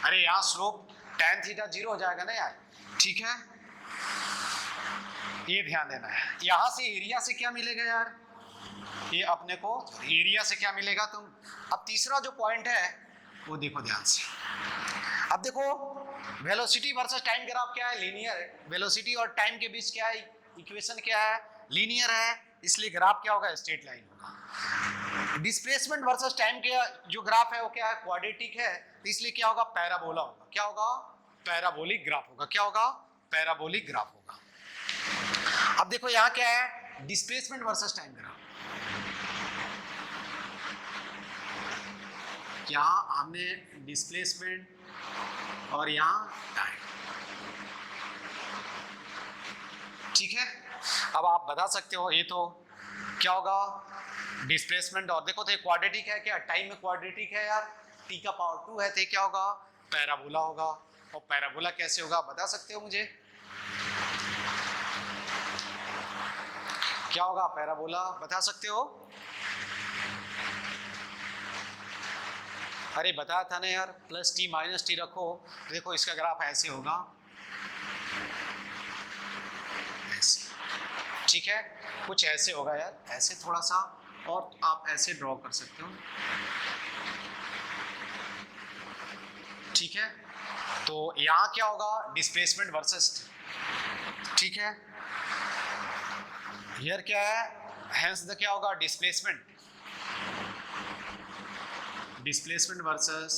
[SPEAKER 1] अरे यहाँ स्लोप tan थीटा जीरो हो जाएगा ना यार, ठीक है, ये ध्यान देना है। यहां से एरिया से क्या मिलेगा यार, ये अपने को एरिया से क्या मिलेगा तुम। अब तीसरा जो पॉइंट है वो देखो ध्यान से। अब देखो वेलोसिटी वर्सेस टाइम ग्राफ क्या है, लीनियर है। वेलोसिटी और टाइम के बीच क्या है, इक्वेशन क्या है, लीनियर है, इसलिए ग्राफ क्या होगा, स्ट्रेट लाइन होगा। डिस्प्लेसमेंट वर्सेस टाइम के जो ग्राफ है वो क्या है, क्वाड्रेटिक है, तो इसलिए क्या होगा, पैराबोला होगा। क्या होगा, पैराबोलिक ग्राफ होगा। क्या होगा, पैराबोलिक ग्राफ होगा। अब देखो यहाँ क्या है, डिस्प्लेसमेंट वर्सेस टाइम ग्राफ। यहाँ हमने डिस्प्लेसमेंट और यहाँ टाइम, ठीक है। अब आप बता सकते हो ये तो क्या होगा, डिस्प्लेसमेंट, और देखो तो ये क्वाड्रेटिक है, क्या टाइम में क्वाड्रेटिक है यार, t का पावर 2 है, तो क्या होगा, पैराबोला होगा। और पैराबोला कैसे होगा बता सकते हो मुझे, क्या होगा पैराबोला, बता सकते हो। अरे बताया था ना यार, प्लस टी माइनस टी रखो, तो देखो इसका ग्राफ ऐसे होगा, ऐसे, ठीक है, कुछ ऐसे होगा यार, ऐसे थोड़ा सा, और आप ऐसे ड्रॉ कर सकते हो, ठीक है। तो यहाँ क्या होगा, डिस्प्लेसमेंट वर्सेस, ठीक है, हियर क्या है, हेंस द क्या होगा, displacement, displacement versus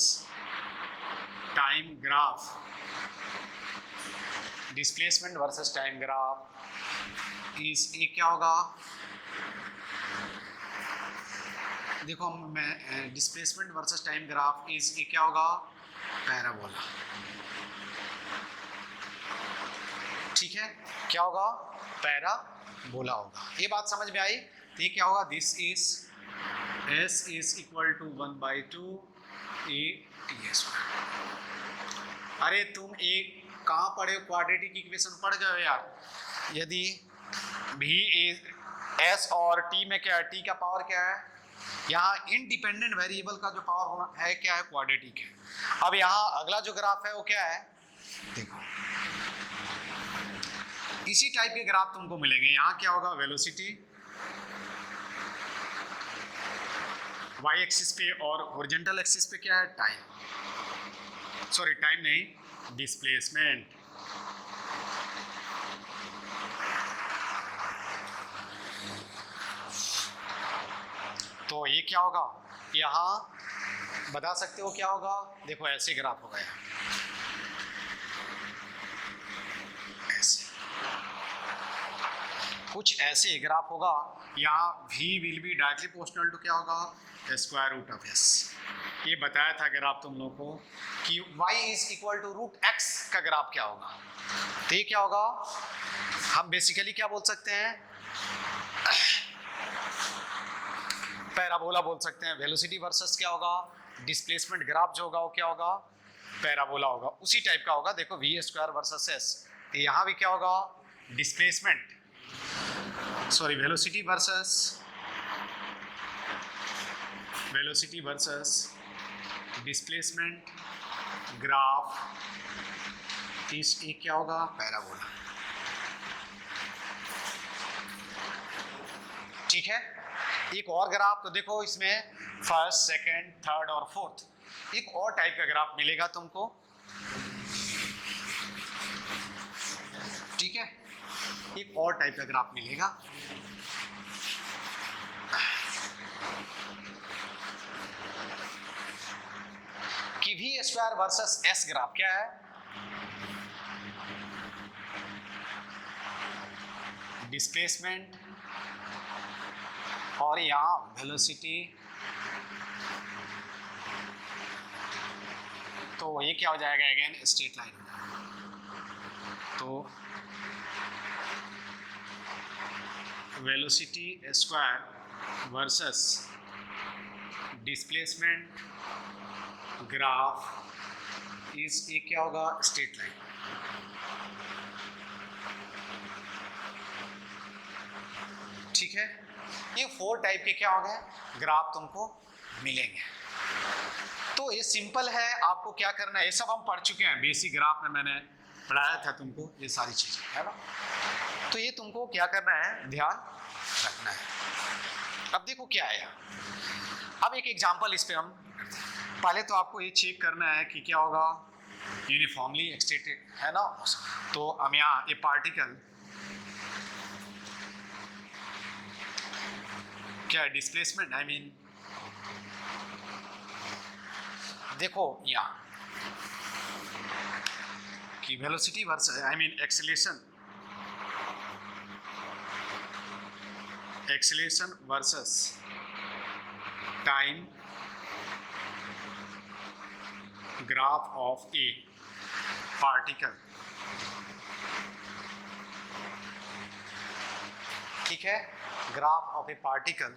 [SPEAKER 1] time graph, displacement versus time graph इस एक क्या होगा, देखो मैं डिस्प्लेसमेंट वर्सेस टाइम ग्राफ इस एक क्या होगा, पैराबोला, ठीक है, क्या होगा, पैराबोला होगा। ये बात समझ में आई। तो ये क्या होगा, this is S is equal to 1/2 a t square. अरे तुम एक कहाँ पढ़े हो, क्वाड्रेटिक इक्वेशन पढ़ गए हो यार। यदि v is s और t में क्या है, t का पावर क्या है, यहाँ इंडिपेंडेंट वेरिएबल का जो पावर होना है क्या है, क्वाड्रेटिक है। अब यहाँ अगला जो ग्राफ है वो क्या है, देखो इसी टाइप के ग्राफ तुमको मिलेंगे। यहाँ क्या होगा, वेलोसिटी y एक्सिस पे, और हॉरिजॉन्टल एक्सिस पे क्या है, टाइम, सॉरी टाइम नहीं, डिस्प्लेसमेंट। तो ये क्या होगा, यहाँ बता सकते हो क्या होगा, देखो ऐसे ग्राफ होगा यहाँ, ऐसे कुछ ऐसे ग्राफ होगा। यहाँ v will be directly proportional to क्या होगा, स्क्वायर रूट ऑफ s। ये बताया था ग्राफ तुम लोगों को कि y is equal to root x का ग्राफ क्या होगा। तो ये क्या होगा, हम बेसिकली क्या बोल सकते हैं, पैराबोला बोल सकते हैं। वेलोसिटी वर्सेस क्या होगा, डिस्प्लेसमेंट ग्राफ जो होगा वो क्या होगा, पैराबोला होगा, उसी टाइप का होगा। देखो v स्क्वायर वर्सेस s, तो यहाँ भी क्या होगा, displacement, sorry velocity versus displacement graph इस एक क्या होगा, पैराबोला, ठीक है। एक और ग्राफ, तो देखो इसमें फर्स्ट, सेकंड, थर्ड और फोर्थ, एक और टाइप का ग्राफ मिलेगा तुमको, ठीक है, एक और टाइप का ग्राफ मिलेगा। कि v square versus s graph क्या है, डिस्प्लेसमेंट और यहाँ वेलोसिटी। तो ये क्या हो जाएगा, अगेन स्ट्रेट लाइन हो जाएगा। तो velocity square versus displacement graph is ये क्या होगा, स्ट्रेट लाइन। ठीक है, ये 4 टाइप के क्या हो गए ग्राफ तुमको मिलेंगे। तो ये सिंपल है, आपको क्या करना है, ये सब हम पढ़ चुके हैं, बेसिक ग्राफ में मैंने पढ़ाया था तुमको ये सारी चीजें, है ना। तो ये तुमको क्या करना है, ध्यान रखना है। अब देखो क्या है, अब एक एग्जांपल इस पे हम, पहले तो आपको ये चेक करना है कि क्या होगा, यूनिफॉर्मली एक्सटेंडेड है ना। तो हम यहाँ ये पार्टिकल क्या डिस्प्लेसमेंट, आई मीन देखो यहाँ कि velocity versus, I mean acceleration versus time graph of A particle. ठीक है, graph of A particle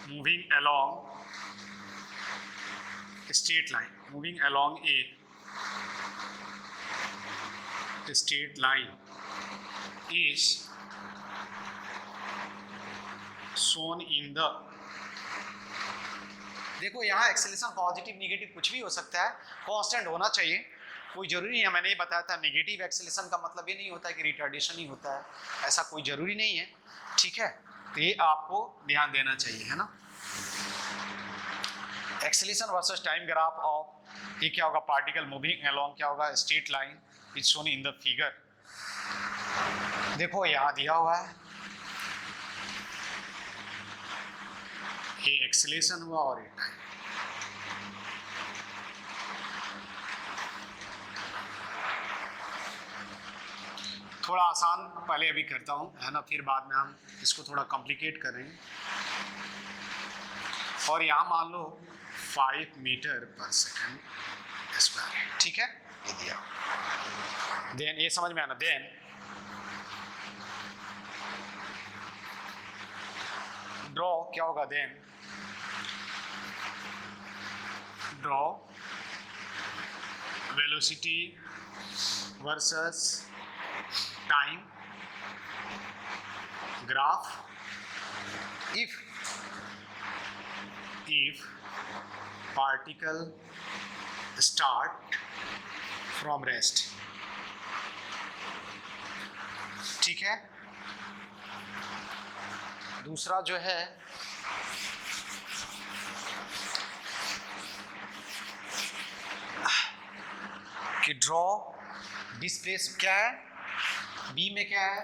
[SPEAKER 1] moving along a straight line, moving along a straight line is shown in the, देखो यहाँ acceleration positive negative कुछ भी हो सकता है, constant होना चाहिए, कोई जरूरी नहीं है। मैंने ये बताया था नेगेटिव एक्सेलरेशन का मतलब ये नहीं होता है कि रिटार्डेशन ही होता है, ऐसा कोई जरूरी नहीं है। ठीक है, तो ये आपको ध्यान देना चाहिए, है ना। Acceleration versus time graph of ये क्या होगा, पार्टिकल मूविंग अलोंग क्या होगा, straight line is shown in the figure. देखो यहाँ दिया हुआ है, ये एक्सेलरेशन हुआ और ये टाइम। थोड़ा आसान पहले अभी करता हूँ, है ना, फिर बाद में हम इसको थोड़ा कॉम्प्लिकेट करेंगे। और यहाँ मान लो 5 मीटर पर सेकंड स्क्वायर, ठीक है, ये दिया। देन ये समझ में आना, देन ड्रॉ क्या होगा, then draw velocity versus time graph if particle start from rest। ठीक है, दूसरा जो है कि ड्रॉ डिस्प्लेस क्या है, बी में क्या है,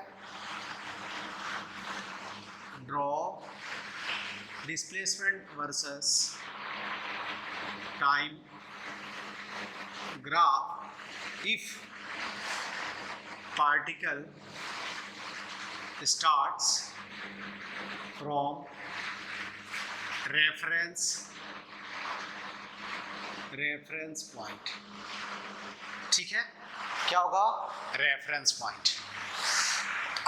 [SPEAKER 1] draw displacement versus time graph if particle starts from reference point। ठीक है, क्या होगा, रेफरेंस पॉइंट।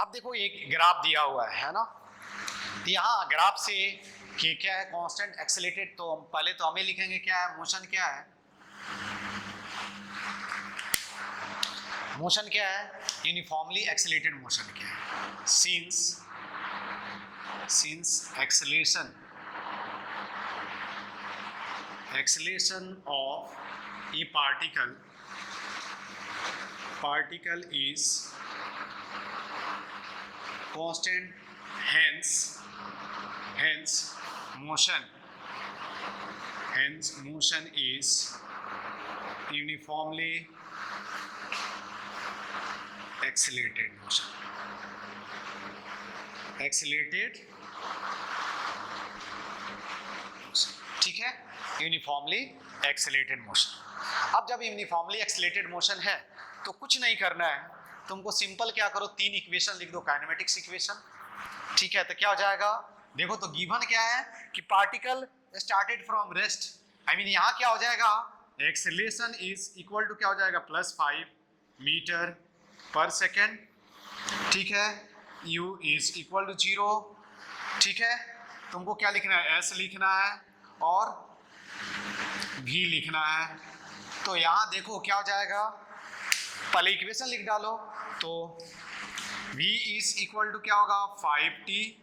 [SPEAKER 1] अब देखो एक ग्राफ दिया हुआ है ना, यहाँ ग्राफ से कि क्या है, कांस्टेंट एक्सेलरेटेड। तो पहले तो हमें लिखेंगे क्या है, मोशन क्या है, मोशन क्या है, यूनिफॉर्मली एक्सेलरेटेड मोशन क्या है, since acceleration of A particle is constant, hence motion is uniformly accelerated motion। ठीक है, यूनिफॉर्मली एक्सेलरेटेड मोशन। अब जब यूनिफॉर्मली एक्सेलरेटेड मोशन है तो कुछ नहीं करना है, तुमको सिंपल क्या करो, 3 इक्वेशन लिख दो, काइनेमेटिक्स इक्वेशन। ठीक है, तो क्या हो जाएगा, देखो तो गिवन क्या है कि particle started from rest, I mean यहाँ क्या हो जाएगा, एक्सेलरेशन इज इक्वल टू क्या हो जाएगा, +5 मीटर पर सेकेंड, ठीक है। u इज इक्वल टू 0, ठीक है। तुमको क्या लिखना है, s लिखना है और v लिखना है। तो यहां देखो क्या हो जाएगा, पहले इक्वेशन लिख डालो। तो v इज इक्वल टू क्या होगा 5t,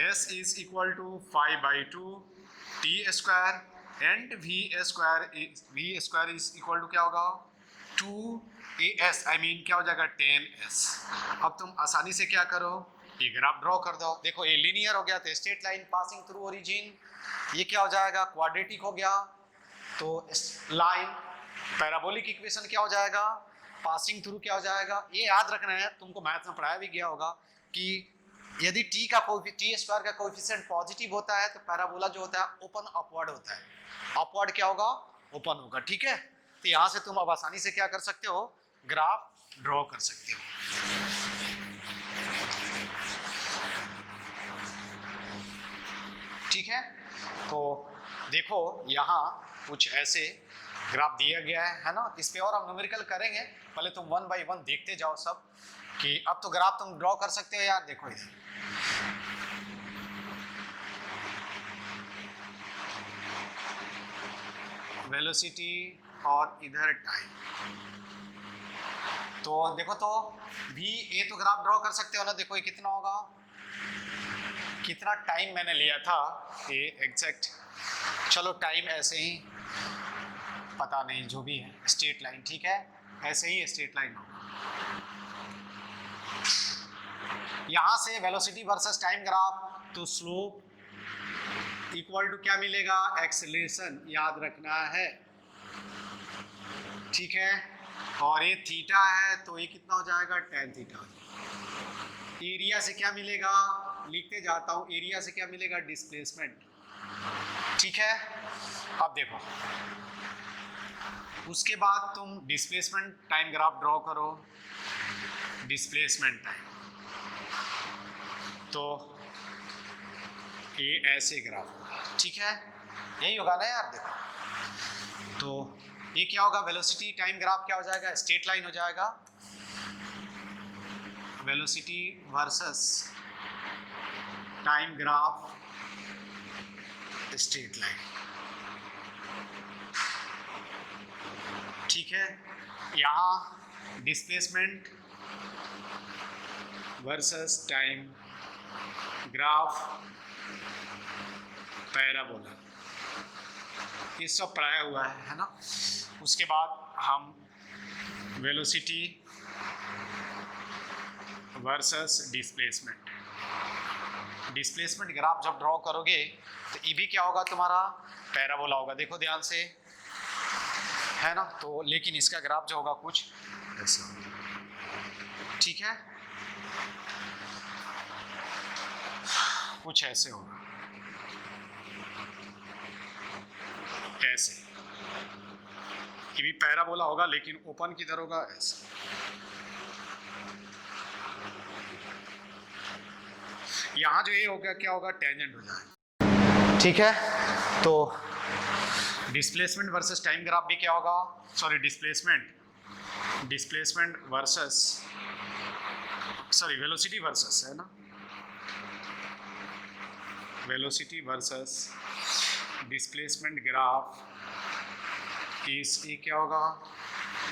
[SPEAKER 1] s is equal to 5/2 t square and v square is equal to क्या होगा 2as, आई मीन क्या हो जाएगा 10s। अब तुम आसानी से क्या करो, ये ग्राफ ड्रॉ कर दो। देखो ये लीनियर हो गया तो straight line passing through origin, ये क्या हो जाएगा क्वाड्रेटिक हो गया। तो लाइन पैराबोलिक इक्वेशन क्या हो जाएगा, पासिंग थ्रू क्या हो जाएगा। ये याद रखना है, तुमको मैथ में पढ़ाया भी गया होगा कि यदि t स्क्वायर का कोएफिशिएंट पॉजिटिव होता है तो पैराबोला जो होता है ओपन अपवर्ड होता है, अपवर्ड क्या होगा ओपन होगा, ठीक है। तो यहां से तुम अब आसानी से क्या कर सकते हो, ग्राफ ड्रॉ कर सकते हो। ठीक है, तो देखो यहाँ कुछ ऐसे ग्राफ दिया गया है ना। इस पे और हम न्यूमेरिकल करेंगे, पहले तुम 1 बाय 1 देखते जाओ सब कि अब तो ग्राफ तुम ड्रॉ कर सकते हो यार। देखो इधर वेलोसिटी और इधर टाइम। तो देखो तो भी ये तो ग्राफ ड्रॉ कर सकते हो ना। देखो ये कितना होगा, कितना टाइम मैंने लिया था ये एग्जैक्ट, चलो टाइम ऐसे ही पता नहीं, जो भी है स्ट्रेट लाइन, ठीक है, ऐसे ही स्ट्रेट लाइन होगा। यहां से वेलोसिटी वर्सेस टाइम ग्राफ, तो स्लोप इक्वल टू क्या मिलेगा एक्सेलरेशन, याद रखना है, ठीक है। और ये थीटा है तो ये कितना हो जाएगा tan थीटा। एरिया से क्या मिलेगा, लिखते जाता हूं, एरिया से क्या मिलेगा डिस्प्लेसमेंट, ठीक है। अब देखो उसके बाद तुम डिस्प्लेसमेंट टाइम ग्राफ ड्रॉ करो, डिस्प्लेसमेंट टाइम। तो ये ऐसे ग्राफ होगा, ठीक है, यही होगा ना यार। देखो तो ये क्या होगा, वेलोसिटी टाइम ग्राफ क्या हो जाएगा, स्ट्रेट लाइन हो जाएगा, velocity versus time graph straight line, ठीक है। यहाँ displacement versus time graph parabola, ये सब पढ़ाया हुआ है ना। उसके बाद हम velocity versus displacement, displacement graph जब ड्रॉ करोगे तो ये भी क्या होगा तुम्हारा पैराबोला होगा। देखो ध्यान से, है ना। तो लेकिन इसका ग्राफ जो होगा कुछ ऐसा, ठीक है, कुछ ऐसे होगा, ऐसे। ये भी पैराबोला होगा लेकिन ओपन किधर होगा, ऐसे। यहां जो ये होगा क्या होगा टेंजेंट हो जाएगा, ठीक है। तो डिस्प्लेसमेंट वर्सेस टाइम ग्राफ भी क्या होगा, sorry displacement versus, sorry velocity versus, है ना, वेलोसिटी वर्सेस डिस्प्लेसमेंट ग्राफ इस ये क्या होगा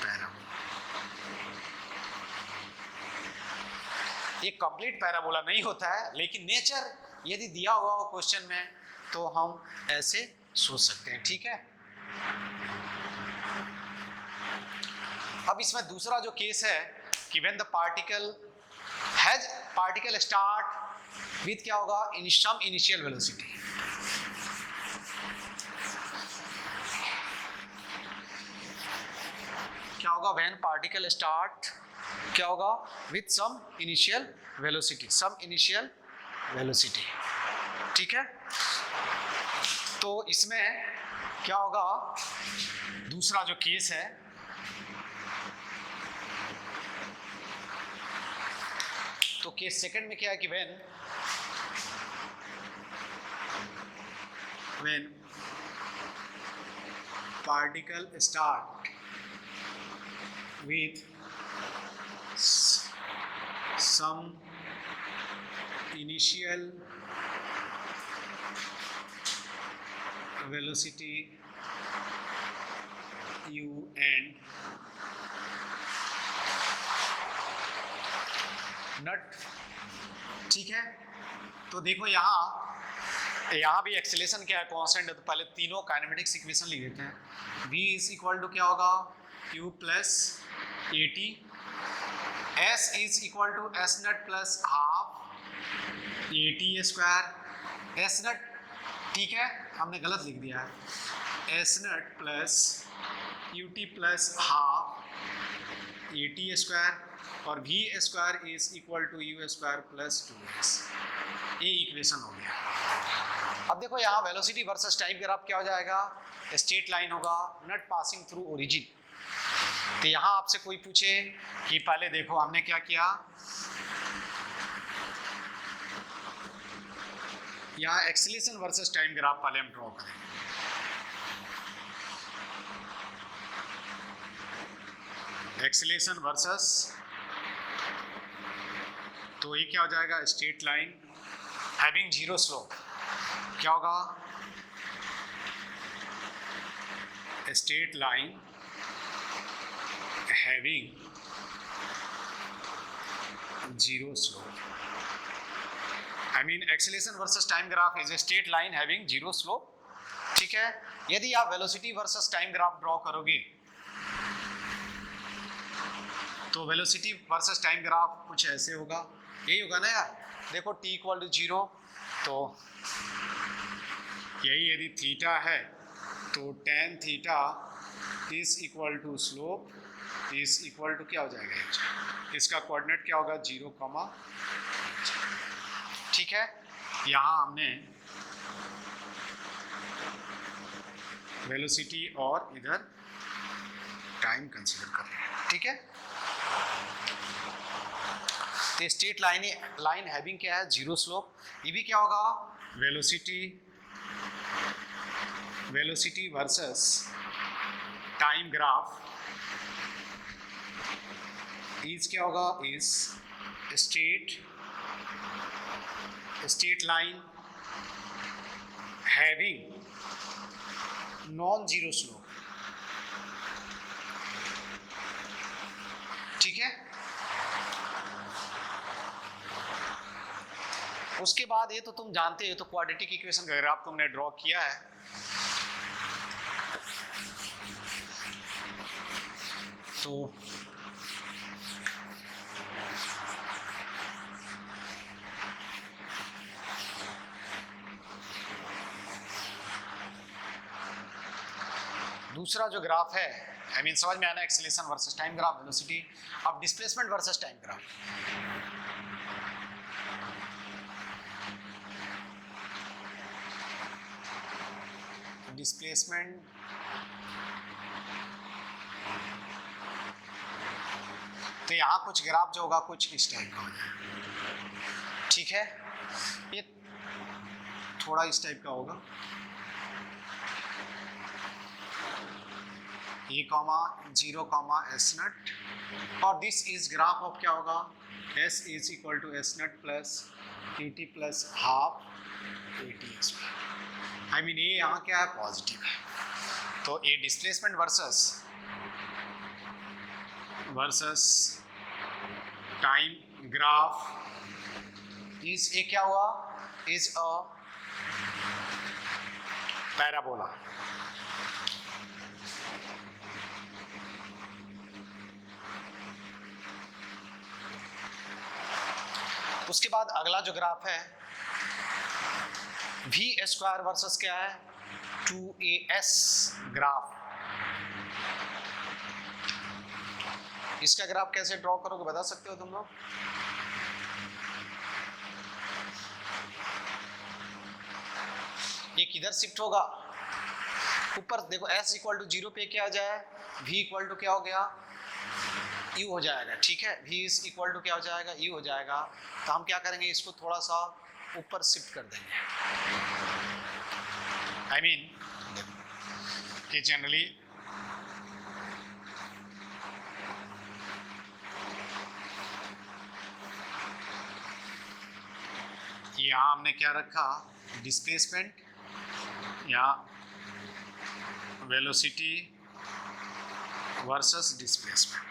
[SPEAKER 1] पैराबोला। ये कंप्लीट पैराबोला नहीं होता है, लेकिन नेचर यदि दिया हुआ हो क्वेश्चन में तो हम ऐसे सोच सकते हैं, ठीक है। अब इसमें दूसरा जो केस है कि when the particle start with क्या होगा इन सम इनिशियल वेलोसिटी, क्या होगा व्हेन पार्टिकल स्टार्ट क्या होगा विथ सम इनिशियल वेलोसिटी, ठीक है। तो इसमें क्या होगा, दूसरा जो केस है, तो केस सेकंड में क्या है कि when particle start with some initial velocity u and नट। ठीक है, तो देखो यहाँ भी एक्सेलेरेशन क्या है, कांस्टेंट है, तो पहले तीनों काइनेमेटिक्स इक्वेशन लिख देते हैं। v इज इक्वल टू क्या होगा, q plus A T, s is equal to S naught plus half A T square, S naught, ठीक है हमने गलत लिख दिया है, S naught plus U T plus half A T square, और v square is equal to U square plus 2x। ये equation हो गया। अब देखो यहाँ वेलोसिटी वर्सेस टाइम ग्राफ क्या हो जाएगा, स्ट्रेट लाइन होगा, नट पासिंग थ्रू ओरिजिन। तो यहाँ आपसे कोई पूछे कि पहले देखो हमने क्या किया, यहाँ एक्सीलरेशन वर्सेस टाइम ग्राफ पहले हम ड्रॉ करेंगे। एक्सीलरेशन वर्सेस, तो ये क्या हो जाएगा, straight line having zero slope, क्या होगा, straight line having zero slope. I mean acceleration versus time graph is a straight line having zero slope. ठीक है, यदि आप velocity versus time graph draw करोगे तो वेलोसिटी वर्सेस टाइम ग्राफ कुछ ऐसे होगा, यही होगा ना यार। देखो t इक्वल टू 0, तो यही यदि थीटा है तो tan theta is equal to slope is equal to क्या हो जाएगा, इसका कोऑर्डिनेट क्या होगा, 0, ठीक है। यहाँ हमने वेलोसिटी और इधर टाइम कंसीडर कर रहे हैं, ठीक है। तो स्ट्रेट लाइन हैविंग क्या है, जीरो स्लोप। ये भी क्या होगा, velocity versus time graph is क्या होगा, is straight line having non zero slope, ठीक है। उसके बाद ये तो तुम जानते हो, तो क्वाड्रेटिक इक्वेशन का ग्राफ तुमने ड्रॉ किया है, तो दूसरा जो ग्राफ है, आई मीन समझ में आना, acceleration versus time graph, velocity. अब displacement versus time graph, displacement तो यहाँ कुछ ग्राफ जो होगा कुछ इस टाइप का होगा, ठीक है। ये थोड़ा इस टाइप का होगा, E, 0, S नट, और दिस इज ग्राफ ऑफ क्या होगा, S is equal to S naught plus QT plus half AT square. I mean ये यहाँ क्या है, पॉजिटिव है, तो ये displacement versus time graph is ये क्या हुआ, इज अ पैराबोला। उसके बाद अगला जो ग्राफ है, v स्क्वायर वर्सेस क्या है, 2as ग्राफ। इसका ग्राफ कैसे ड्रॉ करोगे बता सकते हो तुम लोग? ये किधर शिफ्ट होगा, ऊपर देखो, s इक्वल टू 0 पे क्या आ जाए, v इक्वल टू क्या हो गया, u हो जाएगा, ठीक है। v इज इक्वल टू क्या हो जाएगा, u हो जाएगा। तो हम क्या करेंगे, इसको थोड़ा सा ऊपर शिफ्ट कर देंगे। आई मीन कि जनरली यहाँ हमने क्या रखा, डिस्प्लेसमेंट या वेलोसिटी वर्सेस डिस्प्लेसमेंट।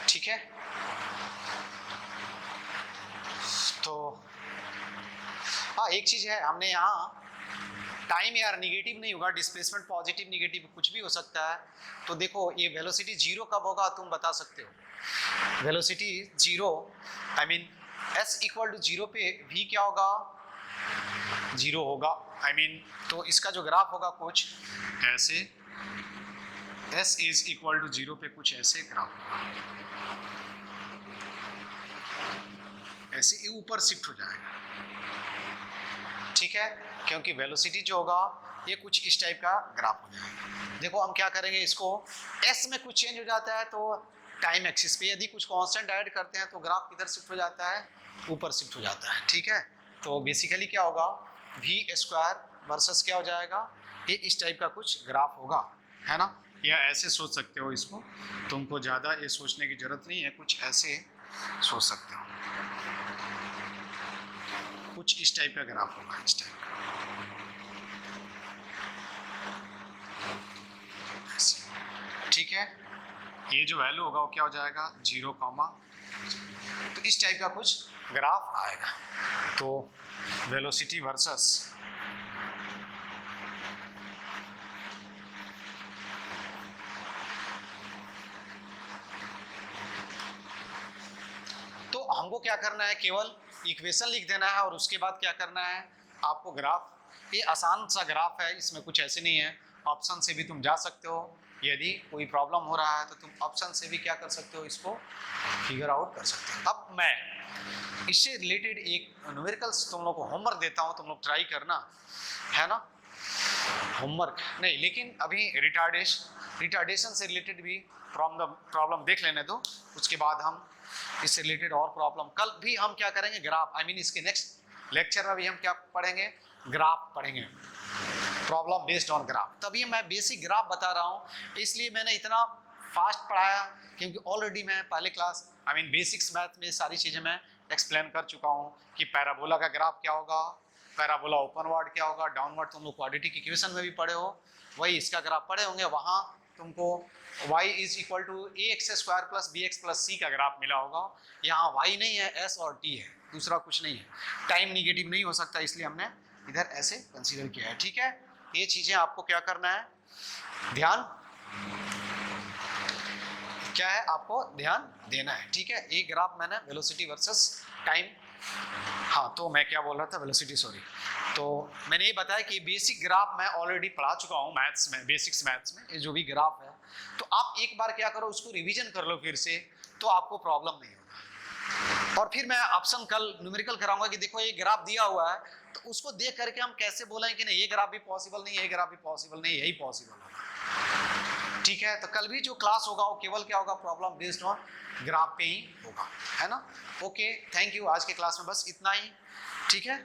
[SPEAKER 1] ठीक है, तो हाँ एक चीज है, हमने यहाँ टाइम यार निगेटिव नहीं होगा, डिस्प्लेसमेंट पॉजिटिव निगेटिव कुछ भी हो सकता है। तो देखो ये वेलोसिटी जीरो कब होगा तुम बता सकते हो, velocity zero I mean s equal to zero पे v क्या होगा, जीरो होगा आई मीन। तो इसका जो ग्राफ होगा कुछ ऐसे, s is equal to zero पे कुछ ऐसे ग्राफ होगा, ऐसे ये ऊपर शिफ्ट हो जाएगा। ठीक है, क्योंकि वेलोसिटी जो होगा ये कुछ इस टाइप का ग्राफ हो जाएगा। देखो हम क्या करेंगे, इसको s में कुछ चेंज हो जाता है तो टाइम एक्सिस पे यदि कुछ कांस्टेंट ऐड करते हैं तो ग्राफ किधर शिफ्ट हो जाता है, ऊपर शिफ्ट हो जाता है। ठीक है, तो बेसिकली क्या होगा, v स्क्वायर वर्सेस क्या हो जाएगा, ये इस टाइप का कुछ ग्राफ होगा, है ना। या ऐसे सोच सकते हो इसको, तुमको ज़्यादा ये सोचने की जरूरत नहीं है, कुछ ऐसे सोच सकते हो, कुछ इस टाइप का ग्राफ होगा, इस टाइप का। ठीक है, ये जो वैल्यू होगा वो क्या हो जाएगा, 0, तो इस टाइप का कुछ ग्राफ आएगा। तो वेलोसिटी वर्सेस तो हमको क्या करना है, केवल इक्वेशन लिख देना है और उसके बाद क्या करना है आपको, ग्राफ, ये आसान सा ग्राफ है, इसमें कुछ ऐसे नहीं है, ऑप्शन से भी तुम जा सकते हो, यदि कोई प्रॉब्लम हो रहा है तो तुम ऑप्शन से भी क्या कर सकते हो, इसको फिगर आउट कर सकते हो। अब मैं इससे रिलेटेड एक न्यूमेरिकल्स तुम लोग को होमवर्क देता हूँ, तुम लोग ट्राई करना, है ना। होमवर्क नहीं, लेकिन अभी रिटार्डेशन से रिलेटेड भी प्रॉब्लम देख लेने दो, उसके बाद हम इससे रिलेटेड और प्रॉब्लम, कल भी हम क्या करेंगे, ग्राफ आई मीन इसके नेक्स्ट लेक्चर में भी हम क्या पढ़ेंगे, ग्राफ पढ़ेंगे, प्रॉब्लम बेस्ड ऑन ग्राफ। तभी मैं बेसिक ग्राफ बता रहा हूँ, इसलिए मैंने इतना फास्ट पढ़ाया क्योंकि ऑलरेडी मैं पहले class I mean basics math में सारी चीज़ें मैं एक्सप्लेन कर चुका हूँ कि पैराबोला का ग्राफ क्या होगा, पैराबोला ओपनवर्ड क्या होगा, डाउनवर्ड तुम लोग क्वाड्रेटिक इक्वेशन में भी पढ़े हो, वही इसका ग्राफ पढ़े होंगे, वहाँ तुमको y is equal to ax square plus bx plus c का ग्राफ मिला होगा। यहाँ y नहीं है, s और t है, दूसरा कुछ नहीं है, टाइम निगेटिव नहीं हो सकता, इसलिए हमने इधर ऐसे कंसीडर किया है। ठीक है, ये चीज़ें आपको क्या करना है, ध्यान क्या है, आपको ध्यान देना है। ठीक है, एक ग्राफ मैंने वेलोसिटी वर्सेस टाइम, हाँ तो मैं क्या बोल रहा था, वेलोसिटी सॉरी, तो मैंने ये बताया कि बेसिक ग्राफ मैं ऑलरेडी पढ़ा चुका हूँ मैथ्स में, बेसिक्स मैथ्स में, ये जो भी ग्राफ है तो आप एक बार क्या करो, उसको रिवीजन कर लो फिर से, तो आपको प्रॉब्लम नहीं होगा। और फिर मैं ऑप्शन कल न्यूमेरिकल कराऊंगा कि देखो ये ग्राफ दिया हुआ है, तो उसको देख करके हम कैसे बोलें कि नहीं ये ग्राफ भी पॉसिबल नहीं है, ये ग्राफ भी पॉसिबल नहीं, यही पॉसिबल होगा। ठीक है, तो कल भी जो क्लास होगा वो केवल क्या होगा, प्रॉब्लम बेस्ड ऑन ग्राफ पे ही होगा, है ना। ओके, थैंक यू, आज के क्लास में बस इतना ही। ठीक है।